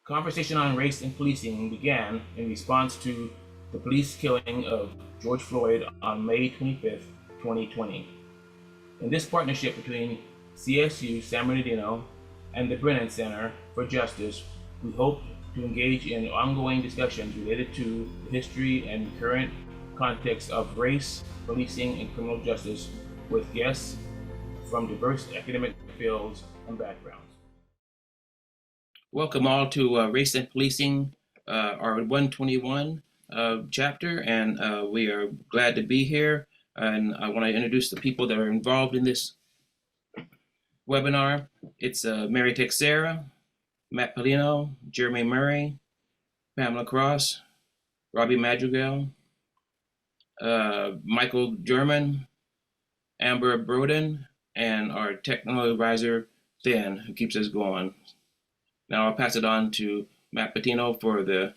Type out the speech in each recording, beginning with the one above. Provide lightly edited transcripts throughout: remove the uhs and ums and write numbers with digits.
Conversation on race and policing began in response to the police killing of George Floyd on May 25th, 2020. In this partnership between CSU San Bernardino and the Brennan Center for Justice, we hope to engage in ongoing discussions related to the history and current context of race, policing, and criminal justice with guests from diverse academic fields and backgrounds. Welcome all to Race and Policing, our 121 chapter, and we are glad to be here. And I want to introduce the people that are involved in this webinar. It's Mary Texera, Matt Polino, Jeremy Murray, Pamela Cross, Robbie Madrigal, Michael German, Amber Broden, and our technical advisor, Thin, who keeps us going. Now I'll pass it on to Matt Patino for the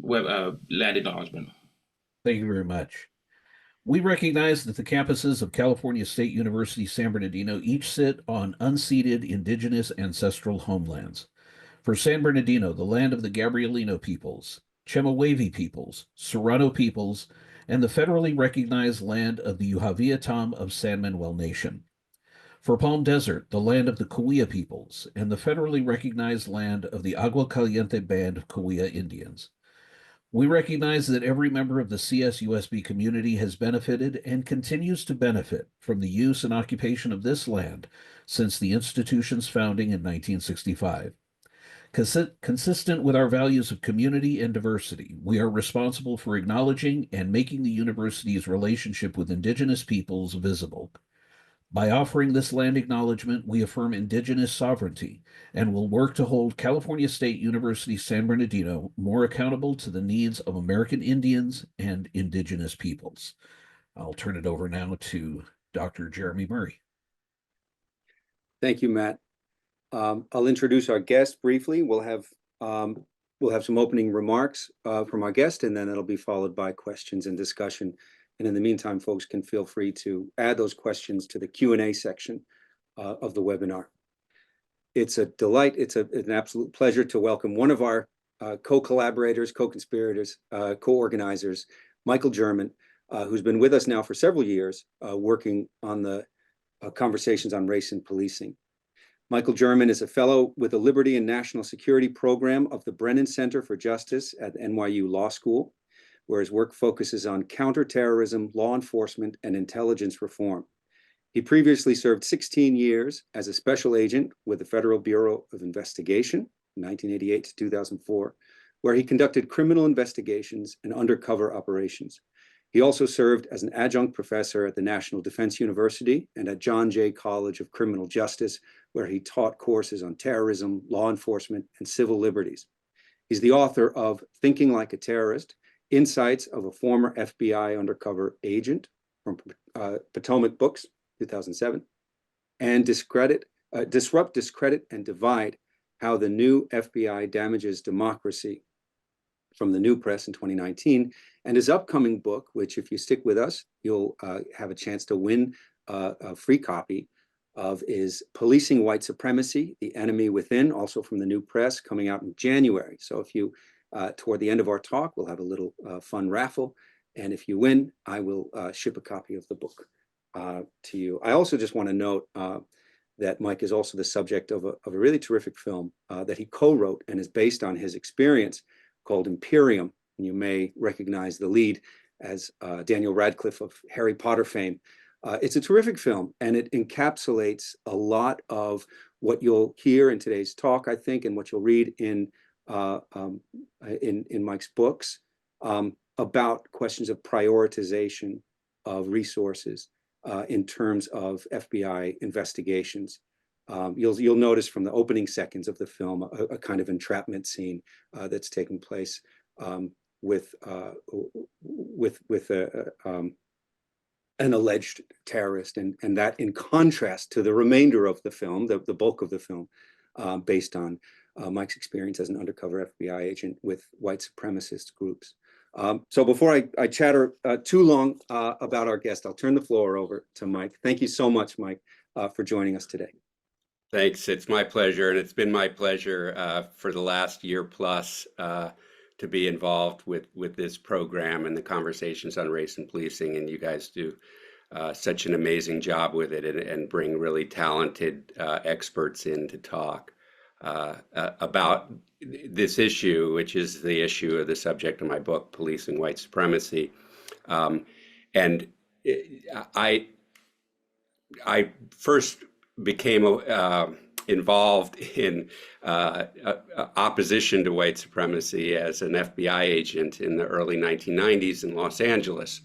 land acknowledgement. Thank you very much. We recognize that the campuses of California State University San Bernardino each sit on unceded indigenous ancestral homelands. For San Bernardino, the land of the Gabrielino peoples, Chemehuevi peoples, Serrano peoples, and the federally recognized land of the Yuhaviatam of San Manuel Nation. For Palm Desert, the land of the Cahuilla peoples, and the federally recognized land of the Agua Caliente Band of Cahuilla Indians. We recognize that every member of the CSUSB community has benefited and continues to benefit from the use and occupation of this land since the institution's founding in 1965. Consistent with our values of community and diversity, we are responsible for acknowledging and making the university's relationship with Indigenous peoples visible. By offering this land acknowledgement, we affirm Indigenous sovereignty and will work to hold California State University San Bernardino more accountable to the needs of American Indians and Indigenous peoples. I'll turn it over now to Dr. Jeremy Murray. Thank you, Matt. I'll introduce our guest briefly. We'll have some opening remarks from our guest, and then it'll be followed by questions and discussion. And in the meantime, folks can feel free to add those questions to the Q&A section of the webinar. It's a delight, it's an absolute pleasure to welcome one of our co-collaborators, co-conspirators, co-organizers, Michael German, who's been with us now for several years, working on the conversations on race and policing. Michael German is a fellow with the Liberty and National Security Program of the Brennan Center for Justice at NYU Law School, where his work focuses on counterterrorism, law enforcement, and intelligence reform. He previously served 16 years as a special agent with the Federal Bureau of Investigation, 1988 to 2004, where he conducted criminal investigations and undercover operations. He also served as an adjunct professor at the National Defense University and at John Jay College of Criminal Justice, where he taught courses on terrorism, law enforcement, and civil liberties. He's the author of Thinking Like a Terrorist, Insights of a Former FBI Undercover Agent from Potomac Books, 2007, and Disrupt, Discredit, and Divide, How the New FBI Damages Democracy, from the New Press in 2019, and his upcoming book, which if you stick with us, you'll have a chance to win a free copy of, is Policing White Supremacy, The Enemy Within, also from the New Press, coming out in January. So if you toward the end of our talk, we'll have a little fun raffle. And if you win, I will ship a copy of the book to you. I also just want to note that Mike is also the subject of a really terrific film that he co-wrote and is based on his experience called Imperium. And you may recognize the lead as Daniel Radcliffe of Harry Potter fame. It's a terrific film, and it encapsulates a lot of what you'll hear in today's talk, I think, and what you'll read in Mike's books about questions of prioritization of resources in terms of FBI investigations. You'll notice from the opening seconds of the film a kind of entrapment scene that's taking place with an alleged terrorist, and that in contrast to the remainder of the film, the bulk of the film, based on Mike's experience as an undercover FBI agent with white supremacist groups. So before I chatter too long about our guest, I'll turn the floor over to Mike. Thank you so much, Mike, for joining us today. Thanks. It's my pleasure, and it's been my pleasure for the last year plus to be involved with this program and the conversations on race and policing. And you guys do such an amazing job with it, and bring really talented experts in to talk about this issue, which is the issue of the subject of my book, Policing White Supremacy. And I first became involved in opposition to white supremacy as an FBI agent in the early 1990s in Los Angeles.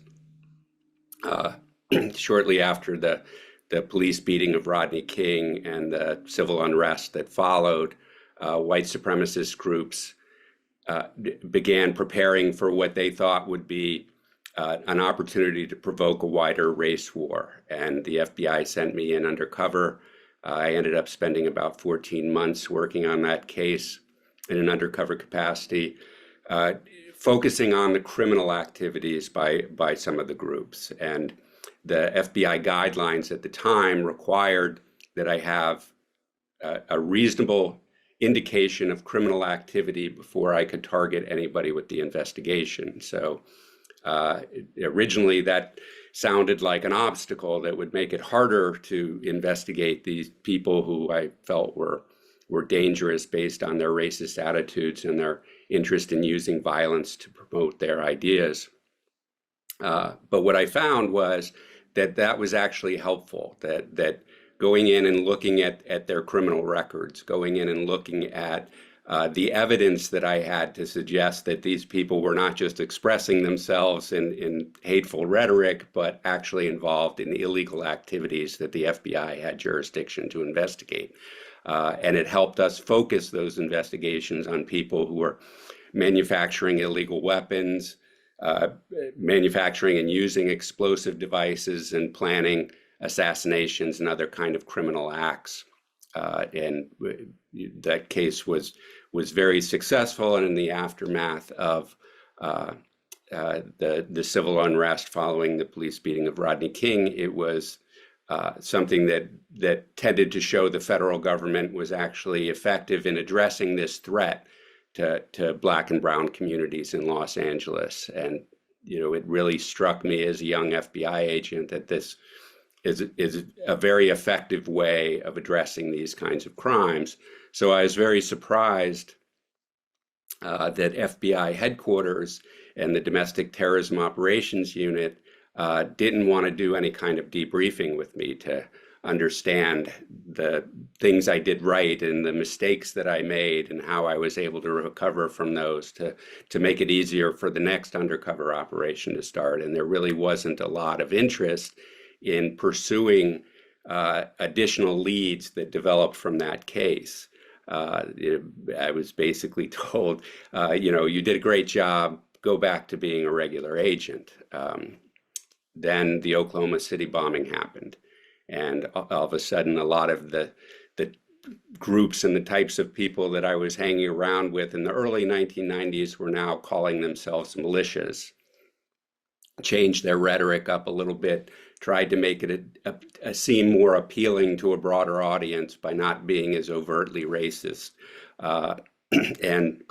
Shortly after the police beating of Rodney King and the civil unrest that followed, white supremacist groups began preparing for what they thought would be an opportunity to provoke a wider race war. And the FBI sent me in undercover. I ended up spending about 14 months working on that case in an undercover capacity, focusing on the criminal activities by some of the groups. And the FBI guidelines at the time required that I have a reasonable indication of criminal activity before I could target anybody with the investigation. So originally that sounded like an obstacle that would make it harder to investigate these people who I felt were dangerous based on their racist attitudes and their interest in using violence to promote their ideas. But what I found was that was actually helpful, that going in and looking at their criminal records, going in and looking at the evidence that I had to suggest that these people were not just expressing themselves in hateful rhetoric, but actually involved in illegal activities that the FBI had jurisdiction to investigate. And it helped us focus those investigations on people who were manufacturing illegal weapons, manufacturing and using explosive devices, and planning assassinations and other kind of criminal acts. And that case was very successful. And in the aftermath of the civil unrest following the police beating of Rodney King, it was something that tended to show the federal government was actually effective in addressing this threat to Black and brown communities in Los Angeles. And it really struck me as a young FBI agent that this is a very effective way of addressing these kinds of crimes. So I was very surprised that FBI headquarters and the Domestic Terrorism Operations Unit didn't want to do any kind of debriefing with me to understand the things I did right and the mistakes that I made and how I was able to recover from those to make it easier for the next undercover operation to start. And there really wasn't a lot of interest in pursuing additional leads that developed from that case. I was basically told, you did a great job, go back to being a regular agent. Then the Oklahoma City bombing happened. And all of a sudden, a lot of the groups and the types of people that I was hanging around with in the early 1990s were now calling themselves militias, changed their rhetoric up a little bit, tried to make it seem more appealing to a broader audience by not being as overtly racist. And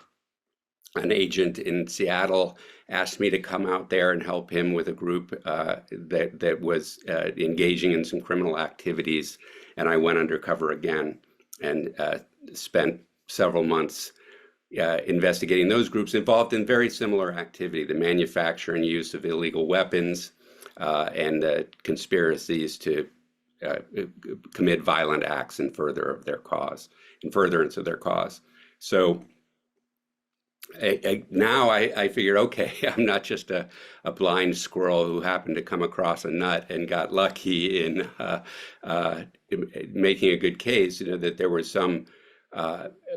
an agent in Seattle asked me to come out there and help him with a group that was engaging in some criminal activities. And I went undercover again and spent several months investigating those groups involved in very similar activity, the manufacture and use of illegal weapons and conspiracies to commit violent acts in furtherance of their cause. So now I figured, okay, I'm not just a blind squirrel who happened to come across a nut and got lucky in making a good case, that there was some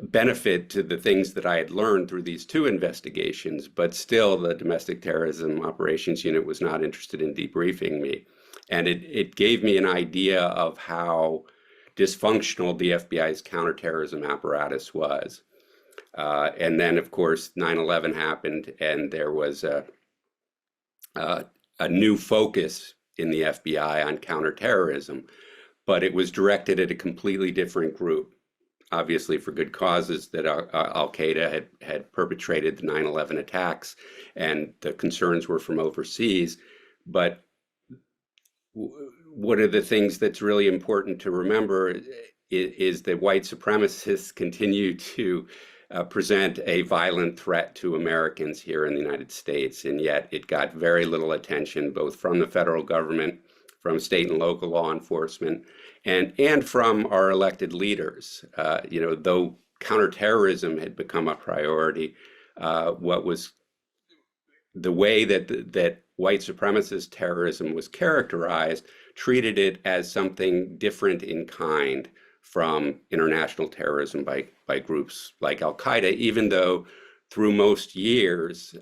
benefit to the things that I had learned through these two investigations, but still the Domestic Terrorism Operations Unit was not interested in debriefing me. And it gave me an idea of how dysfunctional the FBI's counterterrorism apparatus was. And then, of course, 9/11 happened, and there was a new focus in the FBI on counterterrorism. but it was directed at a completely different group, obviously for good causes, that Al-Qaeda had perpetrated the 9/11 attacks, and the concerns were from overseas. But one of the things that's really important to remember is that white supremacists continue to present a violent threat to Americans here in the United States, and yet it got very little attention, both from the federal government, from state and local law enforcement, and from our elected leaders. Though counterterrorism had become a priority, what was the way that white supremacist terrorism was characterized treated it as something different in kind from international terrorism by groups like Al-Qaeda, even though through most years,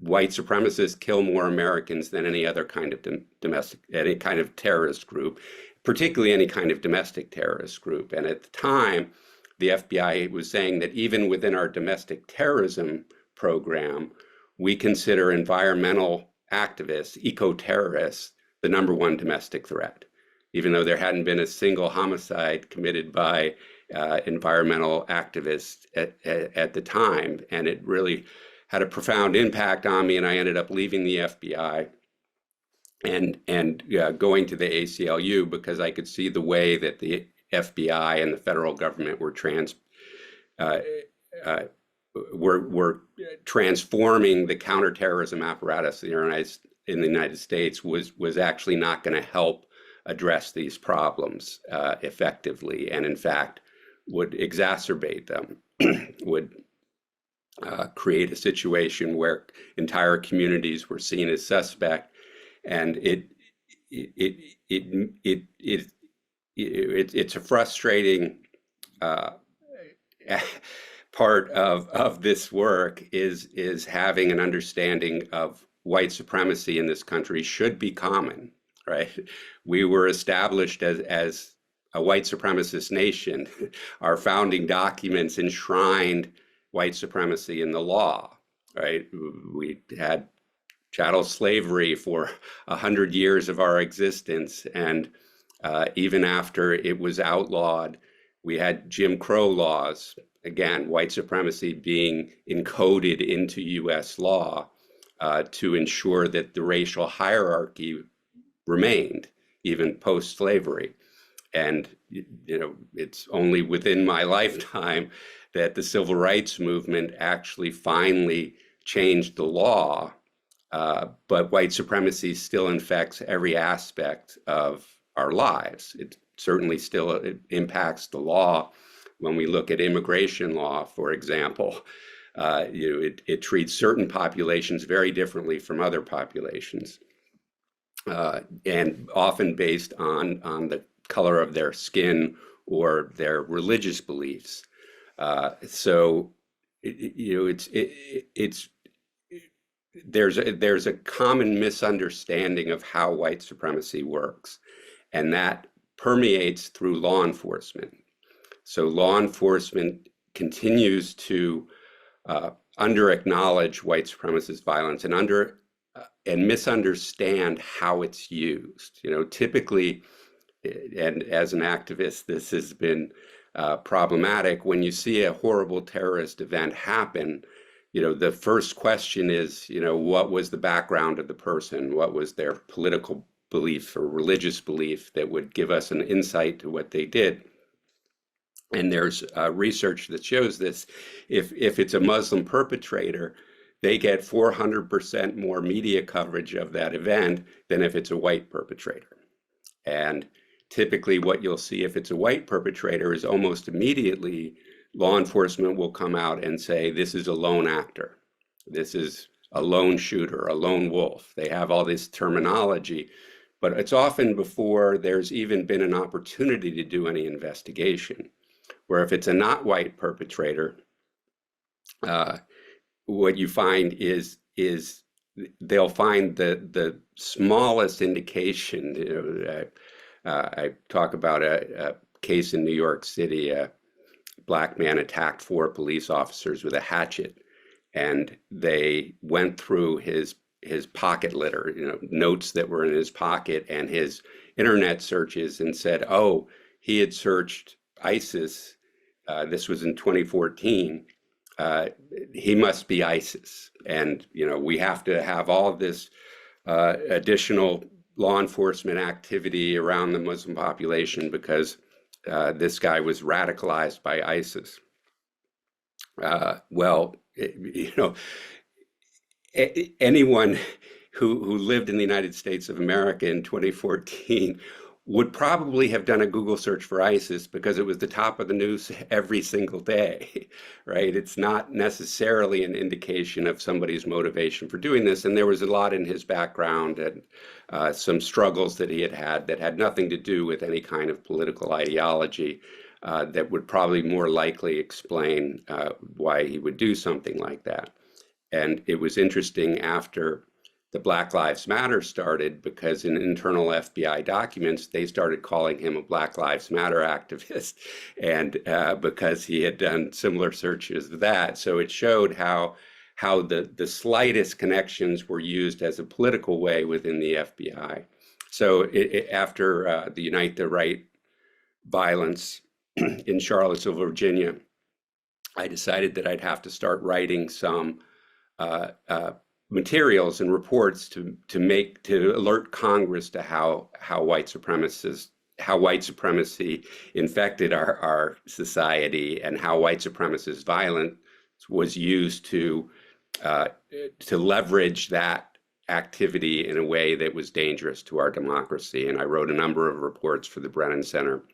white supremacists kill more Americans than any other kind of any kind of terrorist group, particularly any kind of domestic terrorist group. And at the time, the FBI was saying that even within our domestic terrorism program, we consider environmental activists, eco-terrorists, the #1 domestic threat, even though there hadn't been a single homicide committed by environmental activists at the time. And it really had a profound impact on me, and I ended up leaving the FBI and going to the ACLU because I could see the way that the FBI and the federal government were transforming the counterterrorism apparatus in the United States was actually not going to help address these problems effectively, and in fact would exacerbate them, would create a situation where entire communities were seen as suspect, and it's a frustrating part of this work is having an understanding of white supremacy in this country should be common, right? We were established as a white supremacist nation. Our founding documents enshrined white supremacy in the law, right? We had chattel slavery for 100 years of our existence, and even after it was outlawed, we had Jim Crow laws. Again, white supremacy being encoded into US law to ensure that the racial hierarchy remained even post-slavery. And it's only within my lifetime that the civil rights movement actually finally changed the law, but white supremacy still infects every aspect of our lives. It certainly still impacts the law. When we look at immigration law, for example, it treats certain populations very differently from other populations, and often based on the color of their skin or their religious beliefs. So there's a common misunderstanding of how white supremacy works, and that permeates through law enforcement. So law enforcement continues to under-acknowledge white supremacist violence and misunderstand how it's used. Typically, and as an activist, this has been problematic. When you see a horrible terrorist event happen, the first question is, what was the background of the person? What was their political belief or religious belief that would give us an insight to what they did? And there's research that shows this. If it's a Muslim perpetrator, they get 400% more media coverage of that event than if it's a white perpetrator. And typically what you'll see if it's a white perpetrator is almost immediately law enforcement will come out and say, this is a lone actor. This is a lone shooter, a lone wolf. They have all this terminology, but it's often before there's even been an opportunity to do any investigation. Where if it's a not white perpetrator, what you find is they'll find the smallest indication. I talk about a case in New York City. A black man attacked 4 police officers with a hatchet, and they went through his his pocket litter, notes that were in his pocket and his internet searches, and said, oh, he had searched ISIS. This was in 2014. He must be ISIS. And, we have to have all of this additional law enforcement activity around the Muslim population because this guy was radicalized by ISIS. Anyone who lived in the United States of America in 2014 would probably have done a Google search for ISIS because it was the top of the news every single day, right? It's not necessarily an indication of somebody's motivation for doing this. And there was a lot in his background and some struggles that he had that had nothing to do with any kind of political ideology that would probably more likely explain why he would do something like that. And it was interesting after the Black Lives Matter started, because in internal FBI documents, they started calling him a Black Lives Matter activist, and because he had done similar searches of that. So it showed how the slightest connections were used as a political way within the FBI. So after the Unite the Right violence in Charlottesville, Virginia, I decided that I'd have to start writing some materials and reports to alert Congress to how white supremacy infected our society, and how white supremacist violence was used to leverage that activity in a way that was dangerous to our democracy. And I wrote a number of reports for the Brennan Center.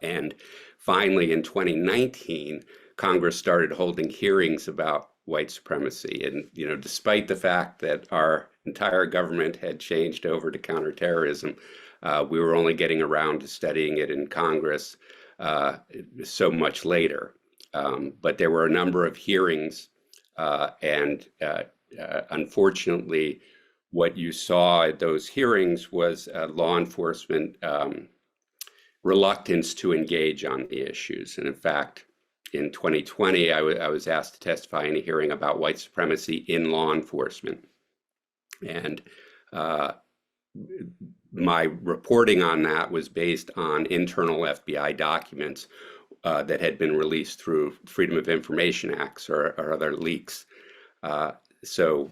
And finally, in 2019, Congress started holding hearings about white supremacy. And, despite the fact that our entire government had changed over to counterterrorism, we were only getting around to studying it in Congress so much later. But there were a number of hearings, and unfortunately, what you saw at those hearings was law enforcement reluctance to engage on the issues. And in fact, in 2020, I was asked to testify in a hearing about white supremacy in law enforcement. And my reporting on that was based on internal FBI documents that had been released through Freedom of Information Acts or other leaks. So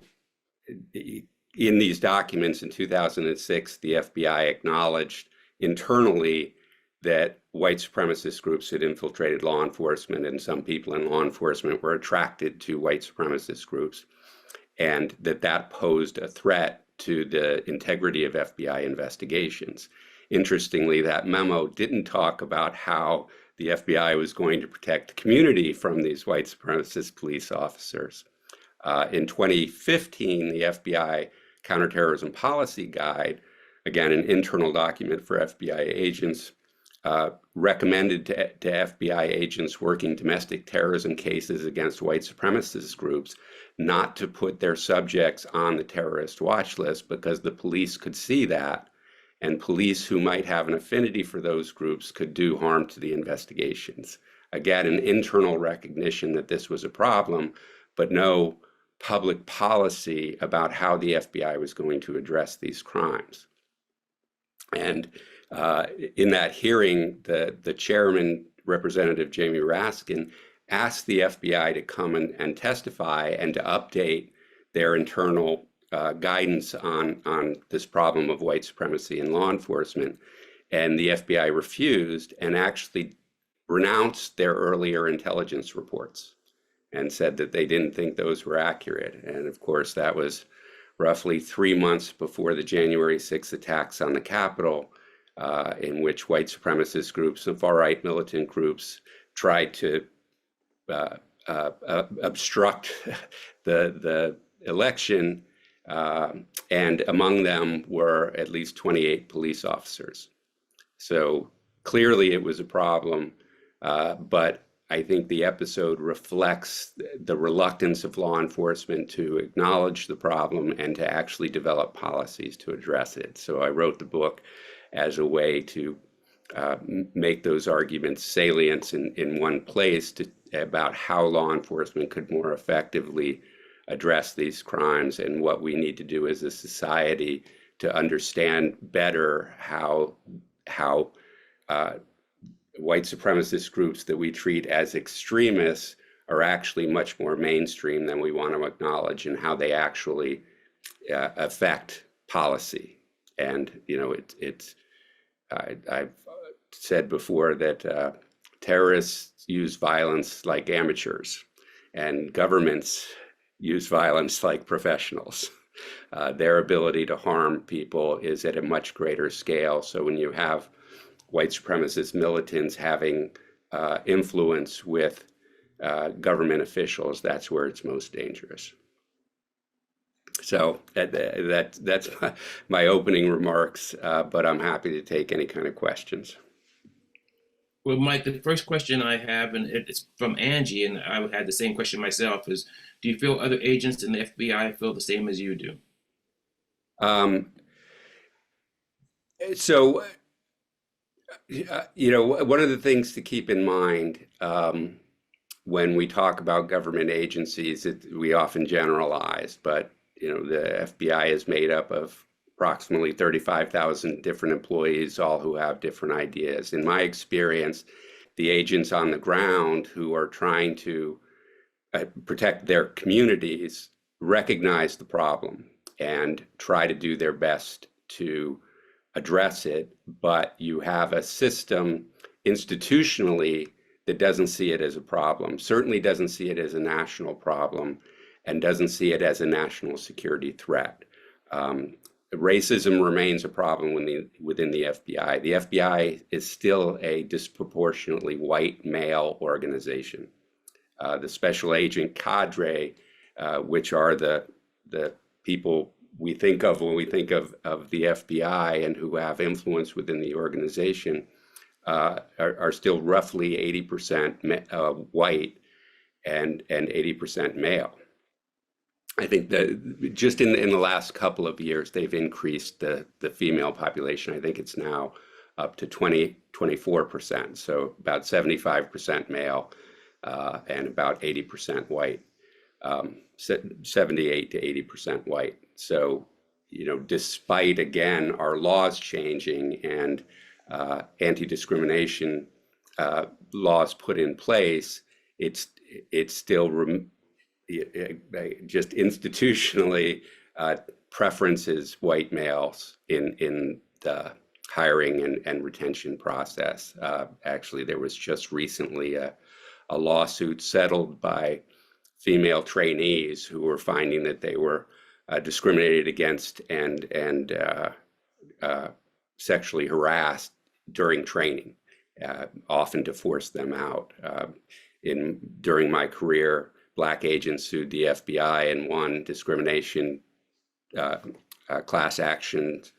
in these documents in 2006, the FBI acknowledged internally that white supremacist groups had infiltrated law enforcement, and some people in law enforcement were attracted to white supremacist groups, and that posed a threat to the integrity of FBI investigations. Interestingly, that memo didn't talk about how the FBI was going to protect the community from these white supremacist police officers. In 2015, the FBI Counterterrorism Policy Guide, again, an internal document for FBI agents, recommended to FBI agents working domestic terrorism cases against white supremacist groups not to put their subjects on the terrorist watch list, because the police could see that, and police who might have an affinity for those groups could do harm to the investigations. Again, an internal recognition that this was a problem, but no public policy about how the FBI was going to address these crimes. And in that hearing, the chairman, Representative Jamie Raskin, asked the FBI to come and testify and to update their internal guidance on this problem of white supremacy in law enforcement. And the FBI refused and actually renounced their earlier intelligence reports and said that they didn't think those were accurate. And of course, that was roughly 3 months before the January 6th attacks on the Capitol, in which white supremacist groups and far-right militant groups tried to obstruct the election, and among them were at least 28 police officers. So clearly it was a problem, but I think the episode reflects the reluctance of law enforcement to acknowledge the problem and to actually develop policies to address it. So I wrote the book as a way to make those arguments salient in one place about how law enforcement could more effectively address these crimes, and what we need to do as a society to understand better how white supremacist groups that we treat as extremists are actually much more mainstream than we want to acknowledge, and how they actually affect policy. And I've said before that terrorists use violence like amateurs, and governments use violence like professionals. Their ability to harm people is at a much greater scale. So when you have white supremacist militants having influence with government officials, that's where it's most dangerous. So that's my opening remarks, but I'm happy to take any kind of questions. Well, Mike, the first question I have, and it's from Angie, and I had the same question myself, is do you feel other agents in the FBI feel the same as you do? So, one of the things to keep in mind when we talk about government agencies, we often generalize, but the FBI is made up of approximately 35,000 different employees, all who have different ideas. In my experience, the agents on the ground who are trying to protect their communities recognize the problem and try to do their best to address it, but you have a system institutionally that doesn't see it as a problem, certainly doesn't see it as a national problem, and doesn't see it as a national security threat. Racism remains a problem within the FBI. The FBI is still a disproportionately white male organization. The special agent cadre, which are the people we think of when we think of the FBI and who have influence within the organization, are still roughly 80% white and 80% male. I think that just in the last couple of years, they've increased the female population. I think it's now up to 24%. So about 75% male and about 80% white, 78 to 80% white. So, despite, again, our laws changing and anti-discrimination laws put in place, it's still just institutionally preferences white males in the hiring and retention process. Actually, there was just recently a lawsuit settled by female trainees who were finding that they were discriminated against and sexually harassed during training, often to force them out. During my career, Black agents sued the FBI and won discrimination class actions.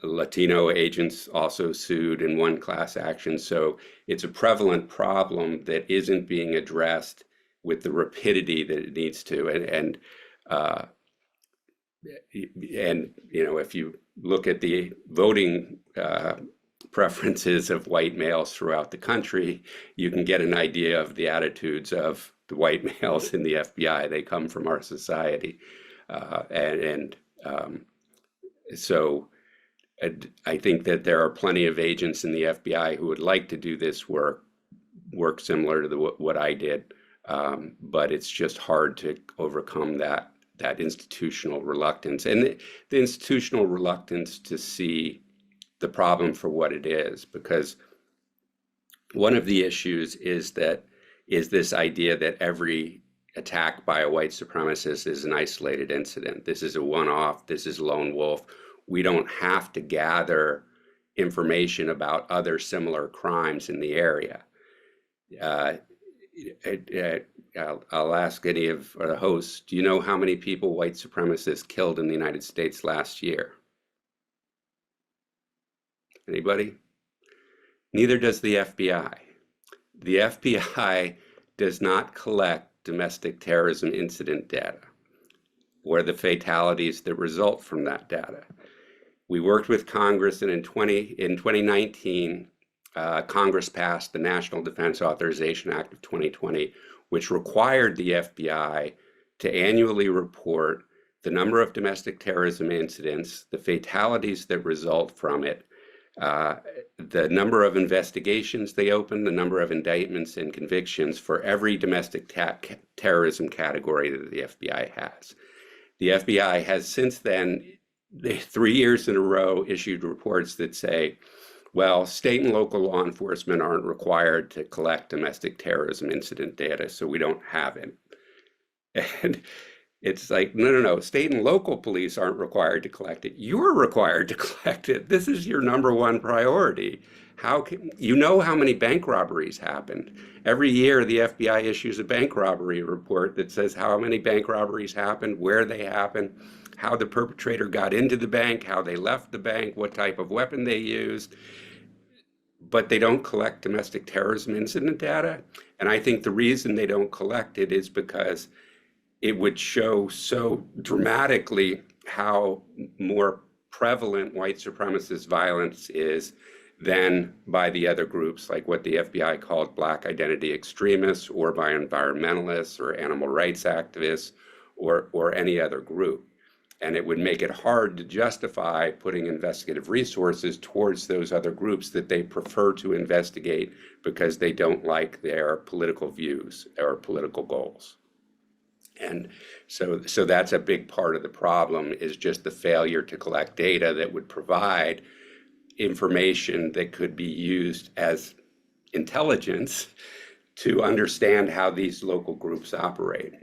Latino agents also sued and won class actions. So it's a prevalent problem that isn't being addressed with the rapidity that it needs to. And if you look at the voting preferences of white males throughout the country, you can get an idea of the attitudes of the white males in the FBI. They come from our society. So I think that there are plenty of agents in the FBI who would like to do this work similar to what I did, but it's just hard to overcome that institutional reluctance, and the institutional reluctance to see the problem for what it is, because one of the issues is this idea that every attack by a white supremacist is an isolated incident. This is a one-off, this is lone wolf. We don't have to gather information about other similar crimes in the area. I'll ask any of the hosts, do you know how many people white supremacists killed in the United States last year? Anybody? Neither does the FBI. The FBI does not collect domestic terrorism incident data or the fatalities that result from that data. We worked with Congress, and in 2019, Congress passed the National Defense Authorization Act of 2020, which required the FBI to annually report the number of domestic terrorism incidents, the fatalities that result from it, the number of investigations they open, the number of indictments and convictions for every domestic terrorism category that the FBI has. The FBI has since then, 3 years in a row, issued reports that say, well, state and local law enforcement aren't required to collect domestic terrorism incident data, so we don't have it. And it's like, no. State and local police aren't required to collect it. You're required to collect it. This is your number one priority. How can you know how many bank robberies happened? Every year, the FBI issues a bank robbery report that says how many bank robberies happened, where they happened, how the perpetrator got into the bank, how they left the bank, what type of weapon they used. But they don't collect domestic terrorism incident data. And I think the reason they don't collect it is because it would show so dramatically how more prevalent white supremacist violence is than by the other groups, like what the FBI called Black identity extremists, or by environmentalists or animal rights activists, or any other group. And it would make it hard to justify putting investigative resources towards those other groups that they prefer to investigate because they don't like their political views or political goals. And so that's a big part of the problem, is just the failure to collect data that would provide information that could be used as intelligence to understand how these local groups operate.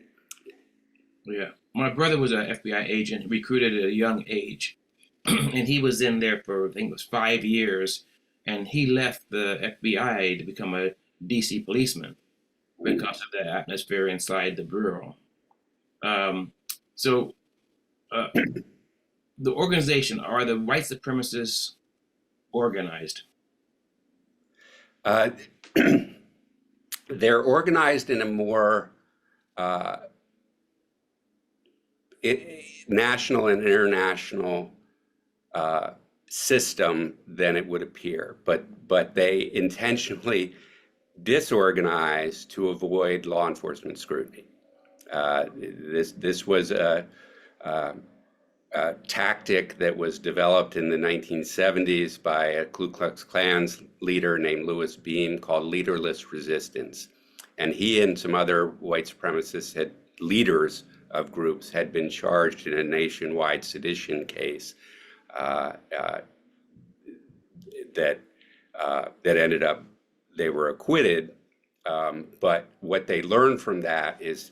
Yeah. My brother was an FBI agent, recruited at a young age, and he was in there for, I think it was 5 years, and he left the FBI to become a DC policeman because of the atmosphere inside the bureau. The organization, are the white supremacists organized? They're organized in a more national and international system than it would appear, but they intentionally disorganize to avoid law enforcement scrutiny. This was a tactic that was developed in the 1970s by a Ku Klux Klan's leader named Louis Beam, called leaderless resistance. And he and some other white supremacist leaders of groups had been charged in a nationwide sedition case that ended up, they were acquitted. But what they learned from that is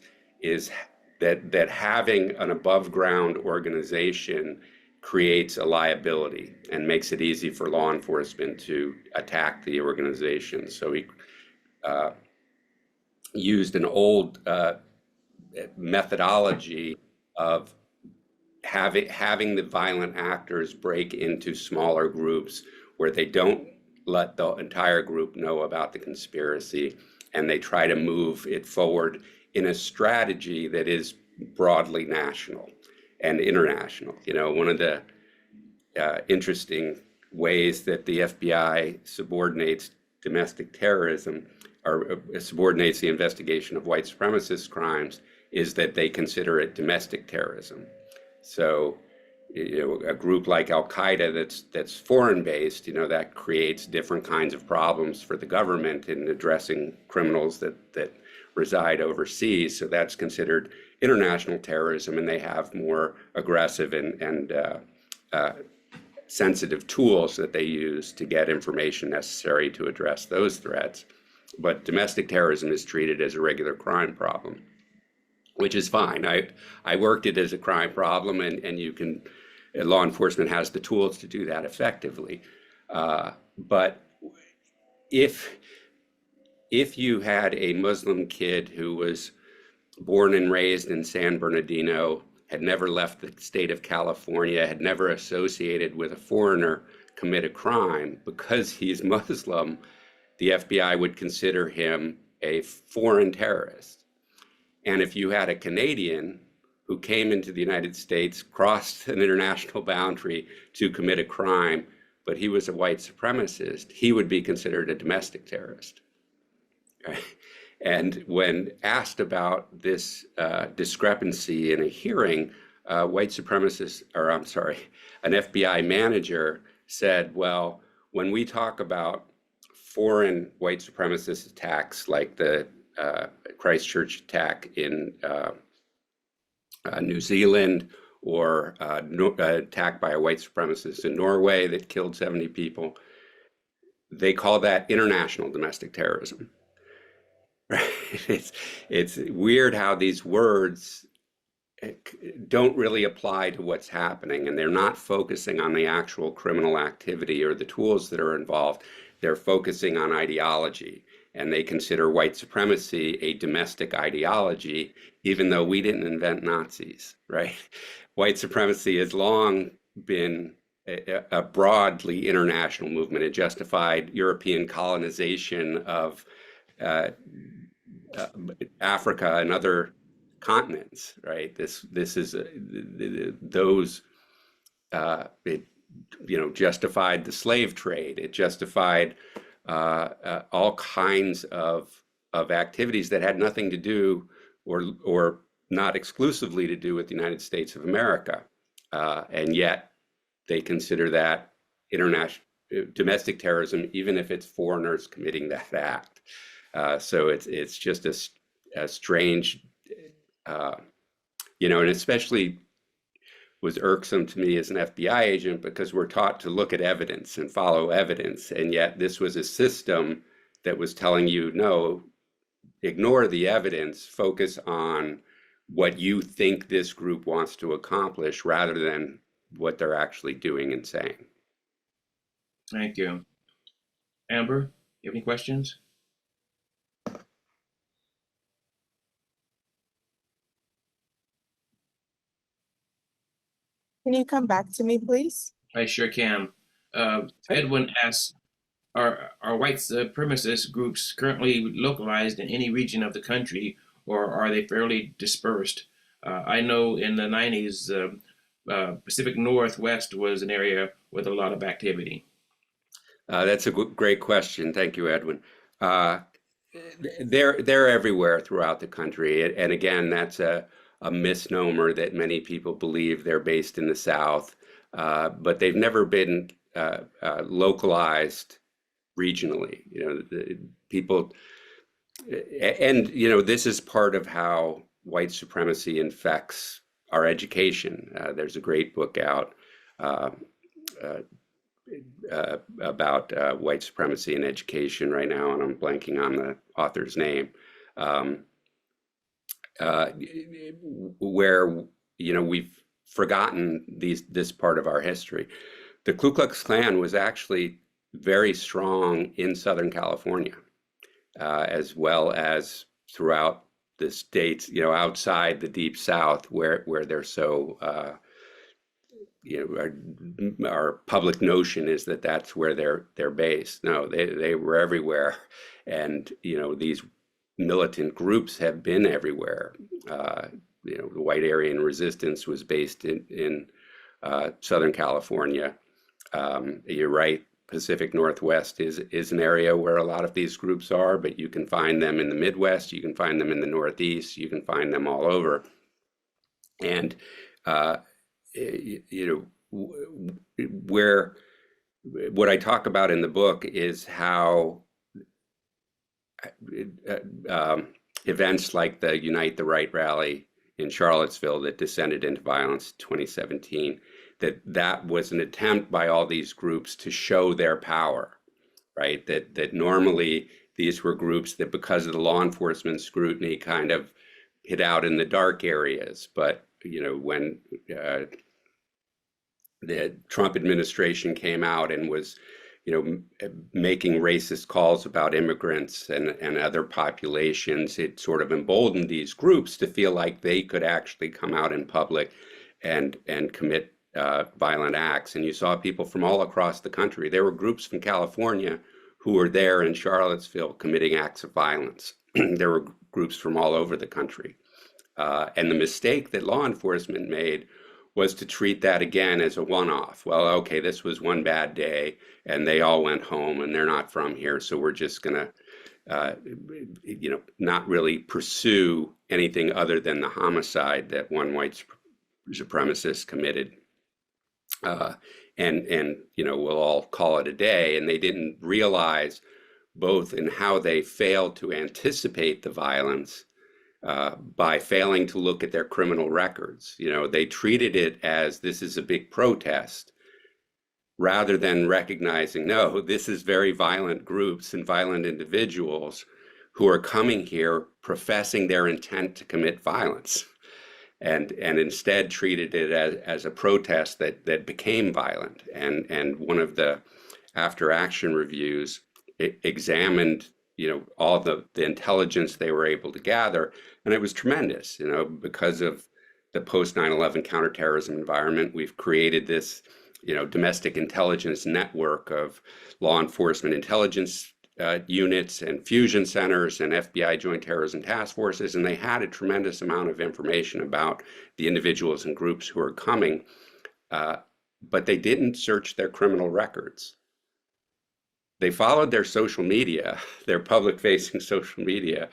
that having an above ground organization creates a liability and makes it easy for law enforcement to attack the organization. So he used an old methodology of having the violent actors break into smaller groups where they don't let the entire group know about the conspiracy, and they try to move it forward in a strategy that is broadly national and international. You know, one of the interesting ways that the FBI subordinates domestic terrorism, or subordinates the investigation of white supremacist crimes, is that they consider it domestic terrorism. So, you know, a group like Al Qaeda that's foreign based, you know, that creates different kinds of problems for the government in addressing criminals that reside overseas. So that's considered international terrorism, and they have more aggressive and sensitive tools that they use to get information necessary to address those threats. But domestic terrorism is treated as a regular crime problem, which is fine. I worked it as a crime problem, and you can, law enforcement has the tools to do that effectively. But if you had a Muslim kid who was born and raised in San Bernardino, had never left the state of California, had never associated with a foreigner, commit a crime, because he's Muslim, the FBI would consider him a foreign terrorist. And if you had a Canadian who came into the United States, crossed an international boundary to commit a crime, but he was a white supremacist, he would be considered a domestic terrorist. Right? And when asked about this discrepancy in a hearing, white supremacists, or I'm sorry, an FBI manager said, well, when we talk about foreign white supremacist attacks like the Christchurch attack in New Zealand, or attack by a white supremacist in Norway that killed 70 people, they call that international domestic terrorism. Right? It's weird how these words don't really apply to what's happening, and they're not focusing on the actual criminal activity or the tools that are involved. They're focusing on ideology, and they consider white supremacy a domestic ideology, even though we didn't invent Nazis, right? White supremacy has long been a broadly international movement. It justified European colonization of Africa and other continents, right? This is those it justified the slave trade. It justified all kinds of activities that had nothing to do, or not exclusively to do, with the United States of America, and yet they consider that international domestic terrorism, even if it's foreigners committing that act. So it's just a strange, and especially was irksome to me as an FBI agent, because we're taught to look at evidence and follow evidence, and yet this was a system that was telling you, no, ignore the evidence, focus on what you think this group wants to accomplish rather than what they're actually doing and saying. Thank you. Amber, you have any questions? Can you come back to me, please? I sure can. Edwin asks, are white supremacist groups currently localized in any region of the country, or are they fairly dispersed? I know in the 90s, Pacific Northwest was an area with a lot of activity. That's a great question. Thank you, Edwin. They're everywhere throughout the country. And again, that's a misnomer that many people believe they're based in the South, but they've never been localized regionally. People, and this is part of how white supremacy infects our education. There's a great book out about white supremacy in education right now, and I'm blanking on the author's name, where we've forgotten this part of our history. The Ku Klux Klan was actually very strong in Southern California, as well as throughout the states, outside the Deep South, where they're so our public notion is that that's where they're based. No, they were everywhere, and these militant groups have been everywhere. The White Aryan Resistance was based in Southern California. You're right, Pacific Northwest is an area where a lot of these groups are, but you can find them in the Midwest, you can find them in the Northeast, you can find them all over. And where what I talk about in the book is how events like the Unite the Right rally in Charlottesville that descended into violence in 2017, that was an attempt by all these groups to show their power, right? That normally these were groups that, because of the law enforcement scrutiny, kind of hid out in the dark areas. But when the Trump administration came out and was making racist calls about immigrants and other populations, it sort of emboldened these groups to feel like they could actually come out in public and commit violent acts. And you saw people from all across the country. There were groups from California who were there in Charlottesville committing acts of violence. There were groups from all over the country. And the mistake that law enforcement made was to treat that again as a one-off. Well, okay, this was one bad day and they all went home and they're not from here, so we're just gonna not really pursue anything other than the homicide that one white supremacist committed. And we'll all call it a day. And they didn't realize both in how they failed to anticipate the violence by failing to look at their criminal records. They treated it as this is a big protest rather than recognizing, no, this is very violent groups and violent individuals who are coming here professing their intent to commit violence. And instead treated it as a protest that became violent. And one of the after action reviews examined all the intelligence they were able to gather, and it was tremendous. Because of the post 9/11 counterterrorism environment, we've created this domestic intelligence network of law enforcement intelligence units and fusion centers and FBI joint terrorism task forces, and they had a tremendous amount of information about the individuals and groups who are coming, but they didn't search their criminal records. They followed their social media, their public-facing social media,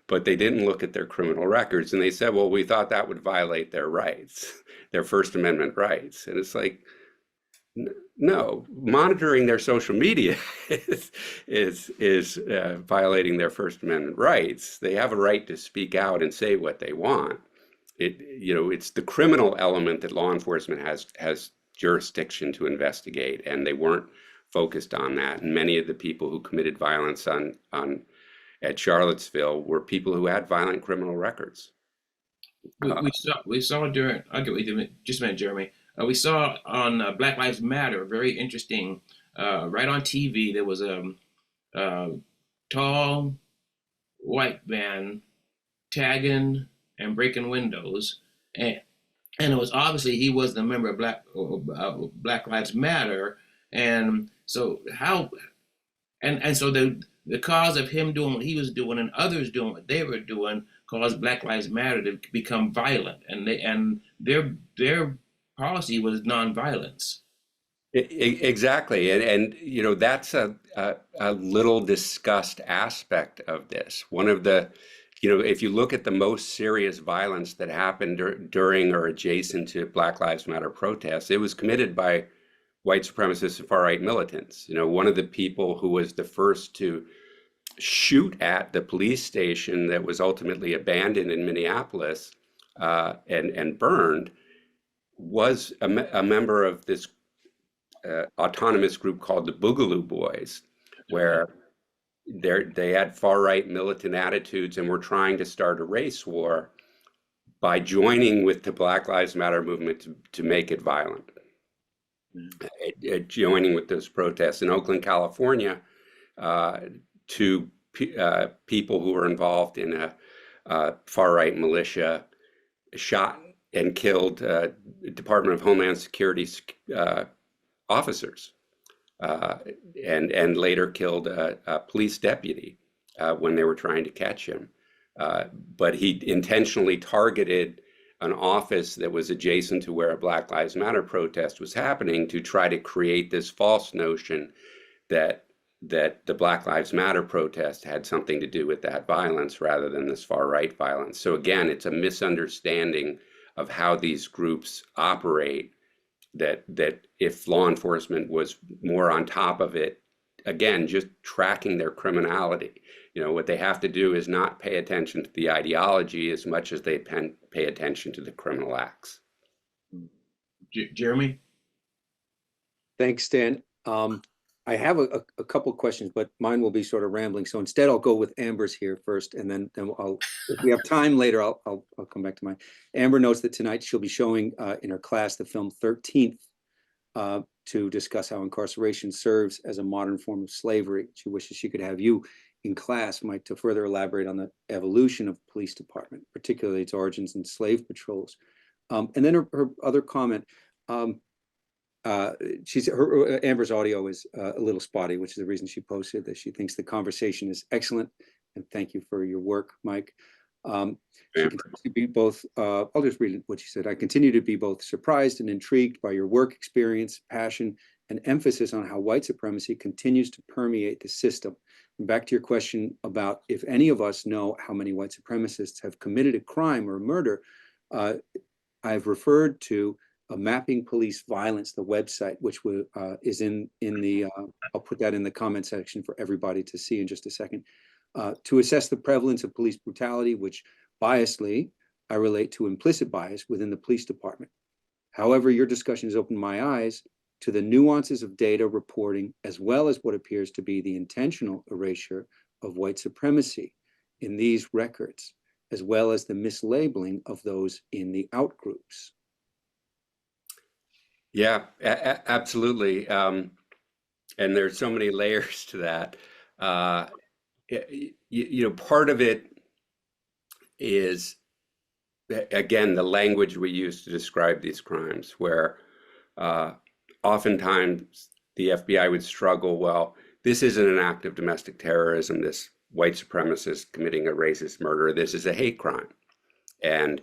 but they didn't look at their criminal records. And they said, well, we thought that would violate their rights, their First Amendment rights. And it's like, no, monitoring their social media is violating their First Amendment rights. They have a right to speak out and say what they want. It's the criminal element that law enforcement has jurisdiction to investigate, and they weren't focused on that. And many of the people who committed violence at Charlottesville were people who had violent criminal records. We saw during, I'll get with you just a minute, Jeremy. We saw on Black Lives Matter, very interesting, right on TV, there was a tall white man tagging and breaking windows. And it was obviously he wasn't a member of Black Lives Matter. And so so the cause of him doing what he was doing and others doing what they were doing caused Black Lives Matter to become violent. And their policy was nonviolence. Exactly. And that's a little discussed aspect of this. One of the, if you look at the most serious violence that happened during or adjacent to Black Lives Matter protests, it was committed by white supremacists and far-right militants. One of the people who was the first to shoot at the police station that was ultimately abandoned in Minneapolis and burned was a member of this autonomous group called the Boogaloo Boys, where they had far-right militant attitudes and were trying to start a race war by joining with the Black Lives Matter movement to make it violent. Joining with those protests in Oakland, California, two people who were involved in a far-right militia shot and killed Department of Homeland Security officers, and later killed a police deputy when they were trying to catch him. But he intentionally targeted an office that was adjacent to where a Black Lives Matter protest was happening to try to create this false notion that the Black Lives Matter protest had something to do with that violence rather than this far-right violence. So again, it's a misunderstanding of how these groups operate, that if law enforcement was more on top of it, again, just tracking their criminality. What they have to do is not pay attention to the ideology as much as they pay attention to the criminal acts. Jeremy? Thanks, Stan. I have a couple questions, but mine will be sort of rambling. So instead, I'll go with Amber's here first, and then if we have time later, I'll come back to mine. Amber notes that tonight she'll be showing in her class the film 13th to discuss how incarceration serves as a modern form of slavery. She wishes she could have you in class, Mike, to further elaborate on the evolution of the police department, particularly its origins in slave patrols. And then her other comment. Amber's audio is a little spotty, which is the reason she posted that she thinks the conversation is excellent. And thank you for your work, Mike. She continues to be both, I'll just read what she said. I continue to be both surprised and intrigued by your work experience, passion, an emphasis on how white supremacy continues to permeate the system. And back to your question about if any of us know how many white supremacists have committed a crime or a murder, I've referred to Mapping Police Violence, the website, which is in the, I'll put that in the comment section for everybody to see in just a second, to assess the prevalence of police brutality, which biasly I relate to implicit bias within the police department. However, your discussion has opened my eyes to the nuances of data reporting, as well as what appears to be the intentional erasure of white supremacy in these records, as well as the mislabeling of those in the outgroups. Yeah, absolutely. And there's so many layers to that. Part of it is, again, the language we use to describe these crimes, where oftentimes the FBI would struggle, well, this isn't an act of domestic terrorism, this white supremacist committing a racist murder, this is a hate crime. And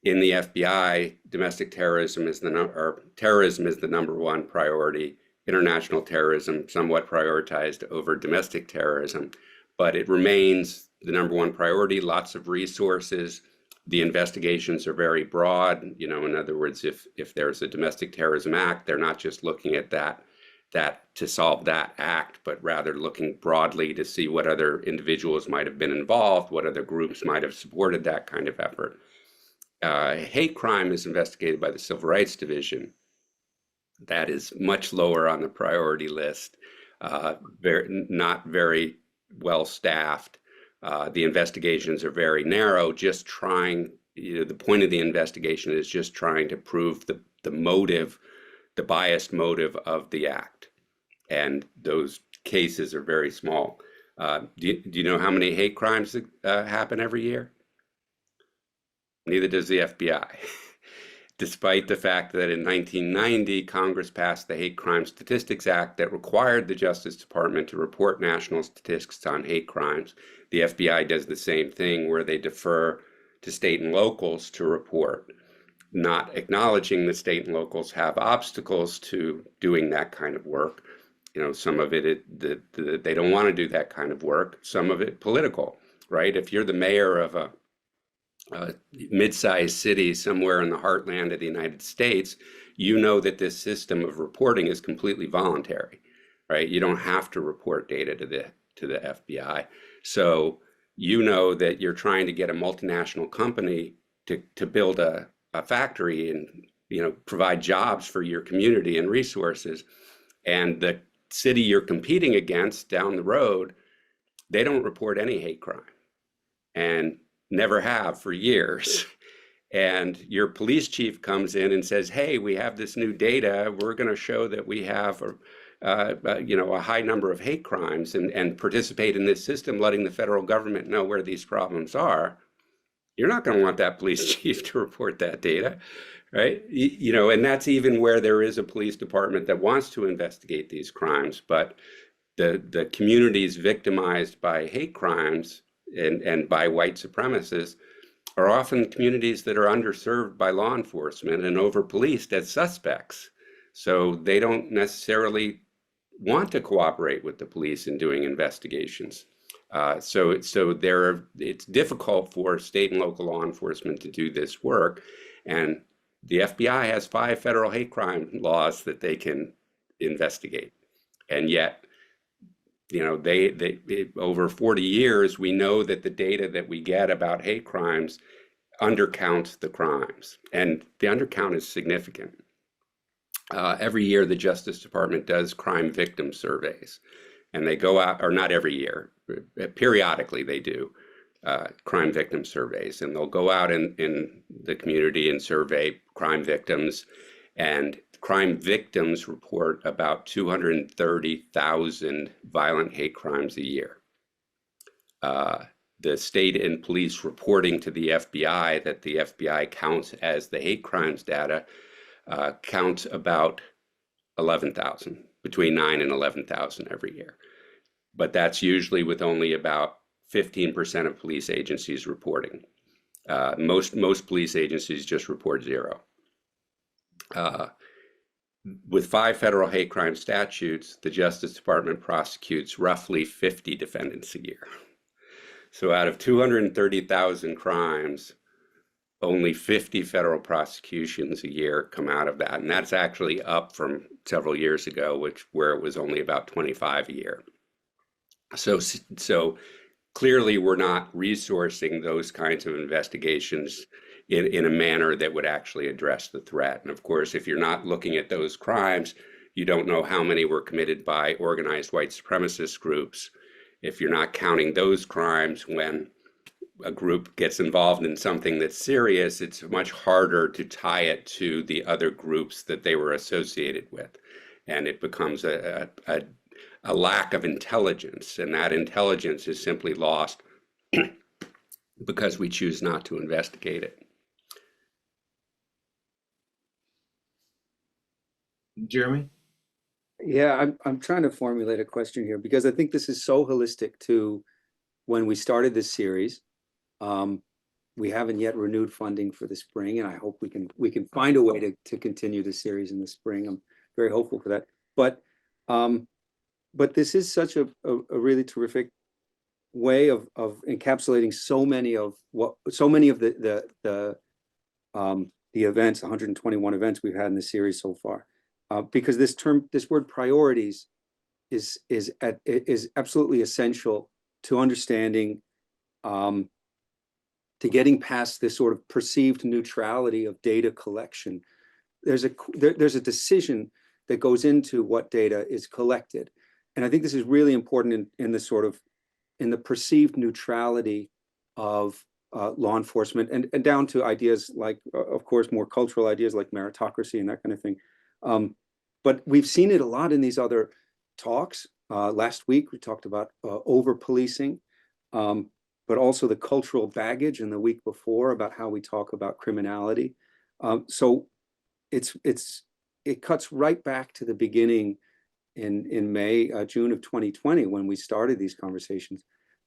in the FBI, domestic terrorism is terrorism is the number one priority. International terrorism somewhat prioritized over domestic terrorism, but it remains the number one priority, lots of resources. The investigations are very broad. In other words, if there's a domestic terrorism act, they're not just looking at that to solve that act, but rather looking broadly to see what other individuals might have been involved, what other groups might have supported that kind of effort. Hate crime is investigated by the Civil Rights Division. That is much lower on the priority list, not very well staffed. The investigations are very narrow, just trying, the point of the investigation is just trying to prove the motive, the biased motive of the act. And those cases are very small. Do you know how many hate crimes happen every year? Neither does the FBI. Despite the fact that in 1990, Congress passed the Hate Crime Statistics Act that required the Justice Department to report national statistics on hate crimes. The FBI does the same thing, where they defer to state and locals to report, not acknowledging that state and locals have obstacles to doing that kind of work. Some of it, they don't want to do that kind of work. Some of it political, right? If you're the mayor of a mid-sized city somewhere in the heartland of the United States, you know that this system of reporting is completely voluntary, right? You don't have to report data to the FBI. So you know that you're trying to get a multinational company to build a factory and provide jobs for your community and resources. And the city you're competing against down the road, they don't report any hate crime. And never have for years. And your police chief comes in and says, hey, we have this new data. We're going to show that we have a high number of hate crimes and participate in this system, letting the federal government know where these problems are. You're not going to want that police chief to report that data, right? And that's even where there is a police department that wants to investigate these crimes. But the communities victimized by hate crimes and by white supremacists are often communities that are underserved by law enforcement and over-policed as suspects. So they don't necessarily want to cooperate with the police in doing investigations. So it's difficult for state and local law enforcement to do this work. And the FBI has 5 federal hate crime laws that they can investigate. And yet, they over 40 years, we know that the data that we get about hate crimes undercounts the crimes, and the undercount is significant. Every year, the Justice Department does crime victim surveys, and they go out, or not every year, periodically they do crime victim surveys, and they'll go out in the community and survey crime victims, and crime victims report about 230,000 violent hate crimes a year. The state and police reporting to the FBI that the FBI counts as the hate crimes data counts about 11,000, between 9 and 11,000 every year. But that's usually with only about 15% of police agencies reporting. Most police agencies just report 0. with 5 federal hate crime statutes, the Justice Department prosecutes roughly 50 defendants a year. So out of 230,000 crimes, only 50 federal prosecutions a year come out of that. And that's actually up from several years ago, where it was only about 25 a year. So clearly we're not resourcing those kinds of investigations in a manner that would actually address the threat. And of course, if you're not looking at those crimes, you don't know how many were committed by organized white supremacist groups. If you're not counting those crimes when a group gets involved in something that's serious, it's much harder to tie it to the other groups that they were associated with. And it becomes a lack of intelligence, and that intelligence is simply lost because we choose not to investigate it. Jeremy? Yeah, I'm trying to formulate a question here because I think this is so holistic to when we started this series. We haven't yet renewed funding for the spring, and I hope we can find a way to continue the series in the spring. I'm very hopeful for that. But this is such a really terrific way of encapsulating so many of the events, 121 events we've had in the series so far. Because this word priorities is absolutely essential to understanding, to getting past this sort of perceived neutrality of data collection. There's a decision that goes into what data is collected, and I think this is really important in the perceived neutrality of law enforcement, and down to ideas like, of course, more cultural ideas like meritocracy and that kind of thing. But we've seen it a lot in these other talks. Last week, we talked about over-policing, but also the cultural baggage, and the week before about how we talk about criminality. So it cuts right back to the beginning in June of 2020, when we started these conversations.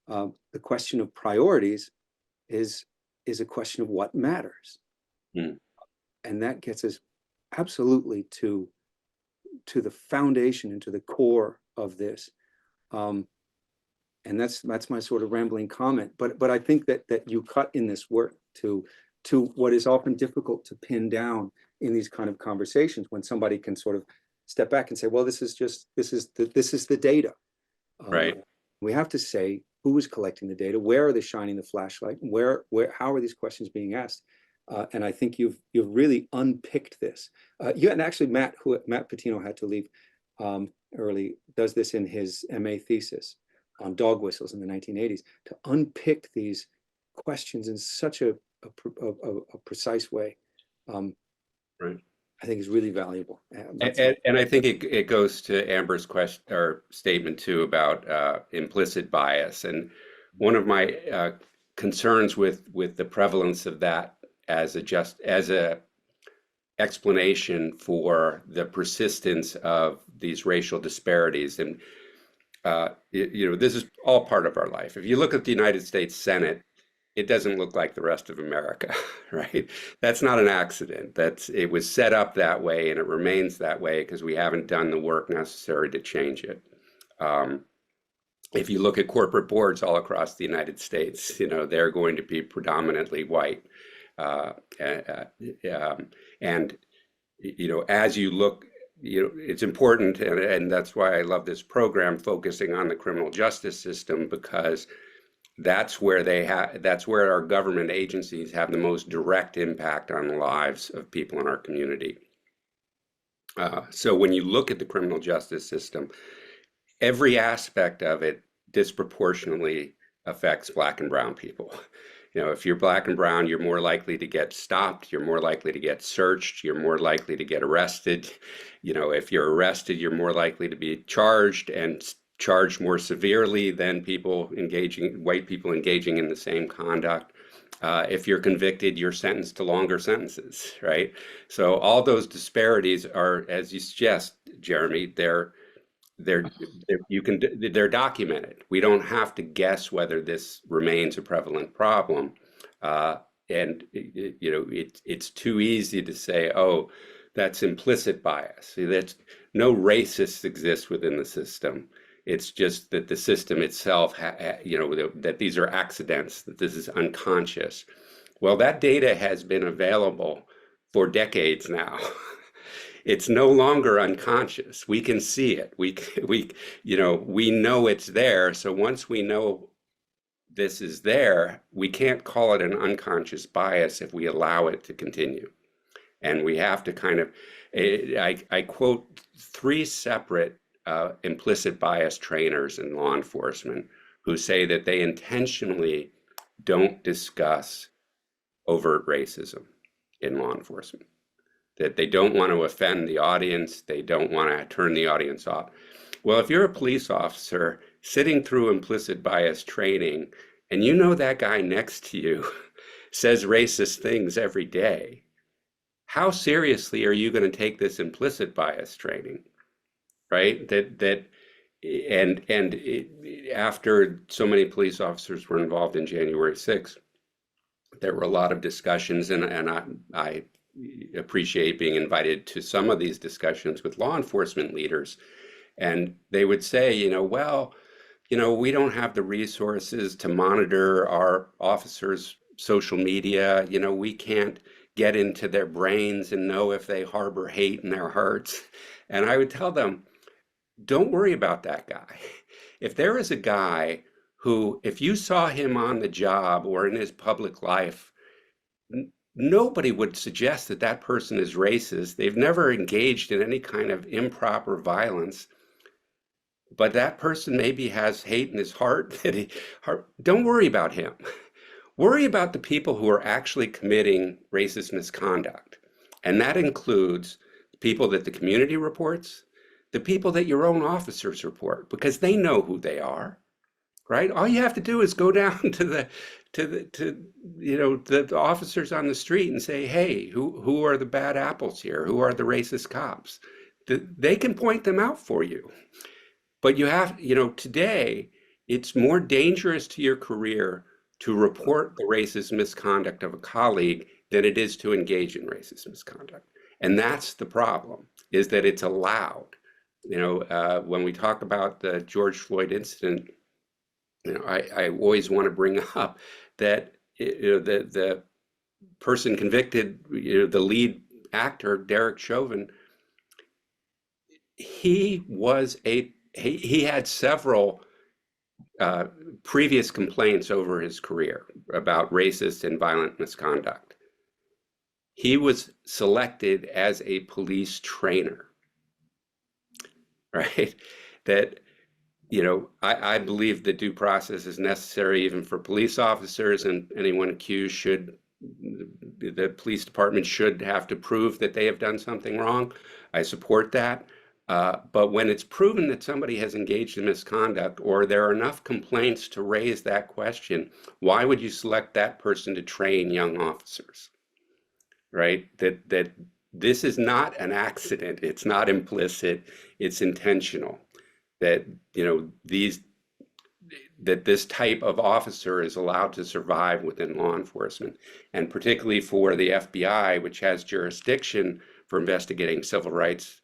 The question of priorities is a question of what matters. Mm. And that gets us absolutely to the foundation and to the core of this. And that's my sort of rambling comment. But I think that you cut in this work to what is often difficult to pin down in these kind of conversations, when somebody can sort of step back and say, well, this is the data. Right. We have to say who is collecting the data, where are they shining the flashlight, how are these questions being asked? And I think you've really unpicked this. And actually, Matt Patino had to leave early, does this in his MA thesis on dog whistles in the 1980s, to unpick these questions in such a precise way. Right. I think is really valuable. And I think it goes to Amber's question or statement too about implicit bias. And one of my concerns with the prevalence of that as a explanation for the persistence of these racial disparities, and this is all part of our life. If you look at the United States Senate, it doesn't look like the rest of America, right? That's not an accident. It was set up that way, and it remains that way because we haven't done the work necessary to change it. If you look at corporate boards all across the United States, they're going to be predominantly white. And as you look, it's important, and that's why I love this program focusing on the criminal justice system, because that's where our government agencies have the most direct impact on the lives of people in our community. So when you look at the criminal justice system, every aspect of it disproportionately affects Black and brown people. If you're Black and brown, you're more likely to get stopped, you're more likely to get searched, you're more likely to get arrested. If you're arrested, you're more likely to be charged, and charged more severely than white people engaging in the same conduct. If you're convicted, you're sentenced to longer sentences, right? So all those disparities are, as you suggest, Jeremy, they're documented. We don't have to guess whether this remains a prevalent problem. And it's too easy to say, oh, that's implicit bias. See, that's no racists exist within the system. It's just that the system itself, that these are accidents, that this is unconscious. Well, that data has been available for decades now. It's no longer unconscious. We can see it. We know it's there. So once we know this is there, we can't call it an unconscious bias if we allow it to continue. And we have to kind of, I quote 3 separate implicit bias trainers in law enforcement who say that they intentionally don't discuss overt racism in law enforcement, that they don't want to offend the audience, they don't want to turn the audience off. Well, if you're a police officer sitting through implicit bias training and you know that guy next to you says racist things every day, how seriously are you going to take this implicit bias training, right? After so many police officers were involved in January 6th, there were a lot of discussions, and I appreciate being invited to some of these discussions with law enforcement leaders, and they would say, we don't have the resources to monitor our officers' social media. We can't get into their brains and know if they harbor hate in their hearts. And I would tell them, don't worry about that guy. If there is a guy who, if you saw him on the job or in his public life, nobody would suggest that that person is racist. They've never engaged in any kind of improper violence, but that person maybe has hate in his heart. Don't worry about him. Worry about the people who are actually committing racist misconduct. And that includes the people that the community reports, the people that your own officers report, because they know who they are, right? All you have to do is go down to the officers on the street and say, hey, who are the bad apples here? Who are the racist cops? They can point them out for you. But you have, today, it's more dangerous to your career to report the racist misconduct of a colleague than it is to engage in racist misconduct. And that's the problem, is that it's allowed. When we talk about the George Floyd incident, I always want to bring up that the person convicted, the lead actor, Derek Chauvin, he had several previous complaints over his career about racist and violent misconduct. He was selected as a police trainer, right? That, I believe that due process is necessary even for police officers, and anyone accused the police department should have to prove that they have done something wrong. I support that. But when it's proven that somebody has engaged in misconduct, or there are enough complaints to raise that question, why would you select that person to train young officers, right? That this is not an accident. It's not implicit. It's intentional. That that this type of officer is allowed to survive within law enforcement, and particularly for the FBI, which has jurisdiction for investigating civil rights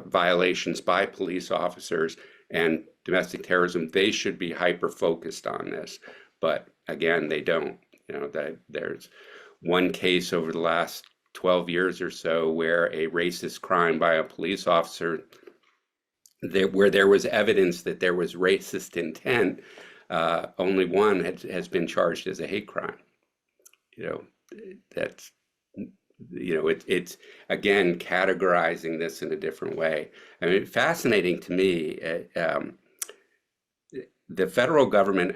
violations by police officers and domestic terrorism. They should be hyper-focused on this, but again, they don't. There's one case over the last 12 years or so where a racist crime by a police officer, where there was evidence that there was racist intent, only one has been charged as a hate crime. That's it's again categorizing this in a different way. I mean, fascinating to me. The federal government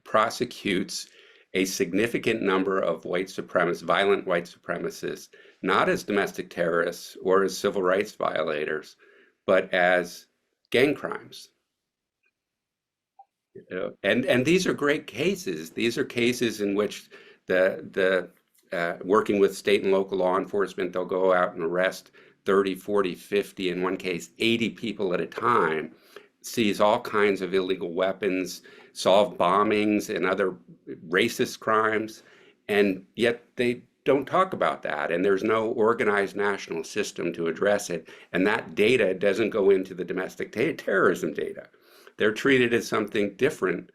prosecutes a significant number of violent white supremacists, not as domestic terrorists or as civil rights violators, but as gang crimes. And these are great cases. These are cases in which the working with state and local law enforcement, they'll go out and arrest 30, 40, 50, in one case, 80 people at a time, seize all kinds of illegal weapons, solve bombings and other racist crimes, and yet they don't talk about that, and there's no organized national system to address it, and that data doesn't go into the domestic terrorism data. They're treated as something different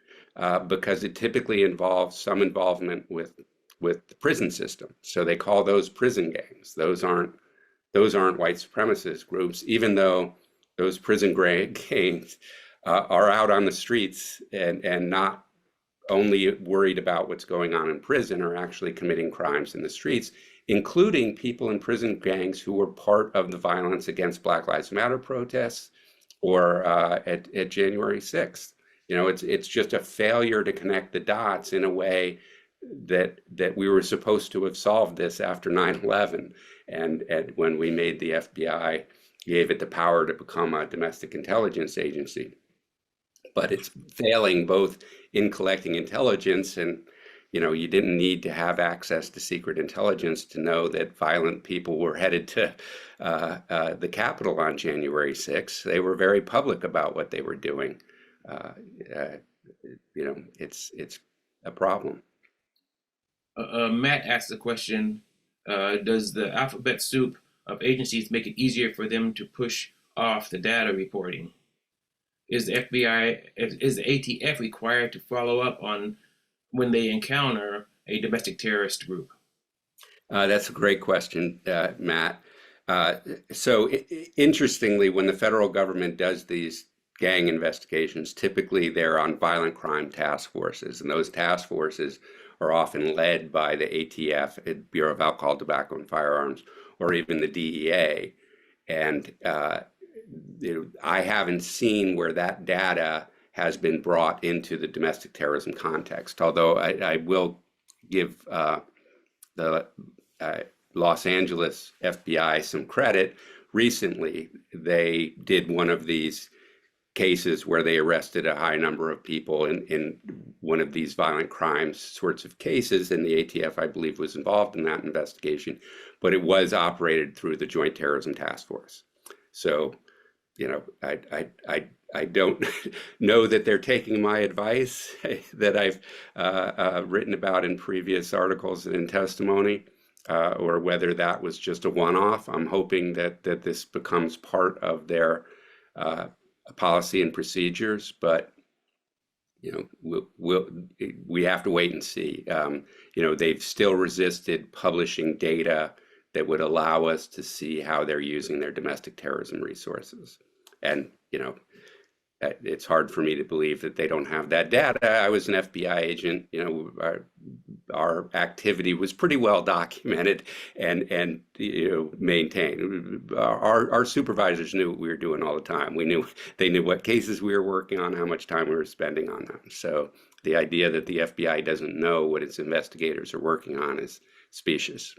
because it typically involves some involvement with the prison system. So they call those prison gangs. Those aren't white supremacist groups, even though those prison gangs are out on the streets and not only worried about what's going on in prison, are actually committing crimes in the streets, including people in prison gangs who were part of the violence against Black Lives Matter protests or at January 6th. You know, it's just a failure to connect the dots in a way that we were supposed to have solved this after 9/11. And when we made the FBI, gave it the power to become a domestic intelligence agency. But it's failing both in collecting intelligence, and you didn't need to have access to secret intelligence to know that violent people were headed to the Capitol on January 6th. They were very public about what they were doing. It's a problem. Matt asked the question, does the alphabet soup of agencies make it easier for them to push off the data reporting? Is the ATF required to follow up on when they encounter a domestic terrorist group? That's a great question, Matt. So interestingly, when the federal government does these gang investigations, typically they're on violent crime task forces, and those task forces are often led by the ATF, Bureau of Alcohol, Tobacco, and Firearms, or even the DEA. And I haven't seen where that data has been brought into the domestic terrorism context, although I will give the Los Angeles FBI some credit. Recently, they did one of these cases where they arrested a high number of people in one of these violent crimes sorts of cases, and the ATF, I believe, was involved in that investigation, but it was operated through the Joint Terrorism Task Force. So, I don't know that they're taking my advice that I've written about in previous articles and in testimony, or whether that was just a one-off. I'm hoping that this becomes part of their policy and procedures, but we have to wait and see. They've still resisted publishing data that would allow us to see how they're using their domestic terrorism resources. And it's hard for me to believe that they don't have that data. I was an FBI agent. Our activity was pretty well documented and maintained. Our supervisors knew what we were doing all the time. They knew what cases we were working on, how much time we were spending on them. So the idea that the FBI doesn't know what its investigators are working on is specious.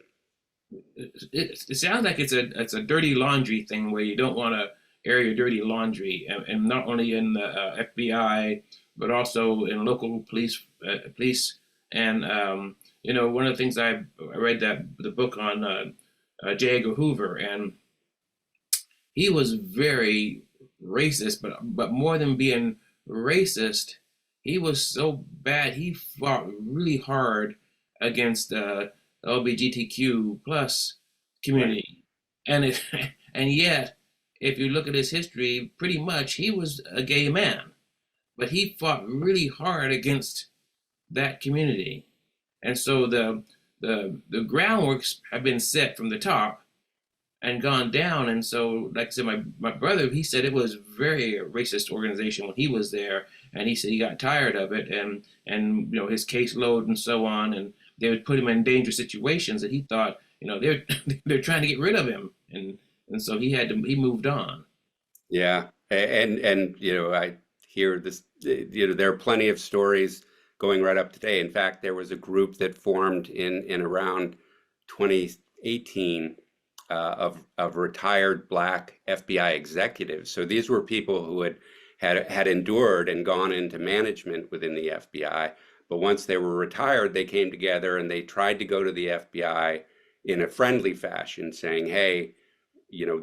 It sounds like it's a dirty laundry thing where you don't want to air your dirty laundry, and not only in the FBI but also in local police. And one of the things I read the book on J. Edgar Hoover, and he was very racist, but more than being racist, he was so bad. He fought really hard against the LGBTQ plus community, and yet, if you look at his history, pretty much he was a gay man, but he fought really hard against that community, and so the groundworks have been set from the top and gone down. And so, like I said, my brother, he said it was very racist organization when he was there, and he said he got tired of it, and his caseload and so on, and they would put him in dangerous situations that he thought they're trying to get rid of him, and so he moved on. Yeah, and I hear this. There are plenty of stories going right up today. In fact, there was a group that formed in around 2018 of retired Black FBI executives. So these were people who had endured and gone into management within the FBI. But once they were retired, they came together and they tried to go to the FBI in a friendly fashion, saying, hey,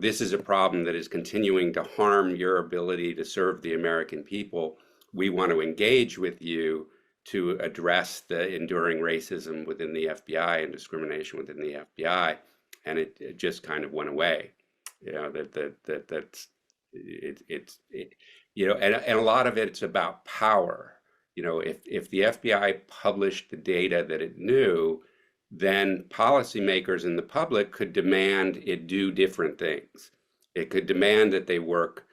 this is a problem that is continuing to harm your ability to serve the American people. We want to engage with you to address the enduring racism within the FBI and discrimination within the FBI, and it just kind of went away. You know, that's you know, and a lot of it's about power. You know, if the FBI published the data that it knew, then policymakers and the public could demand it do different things. It could demand that they work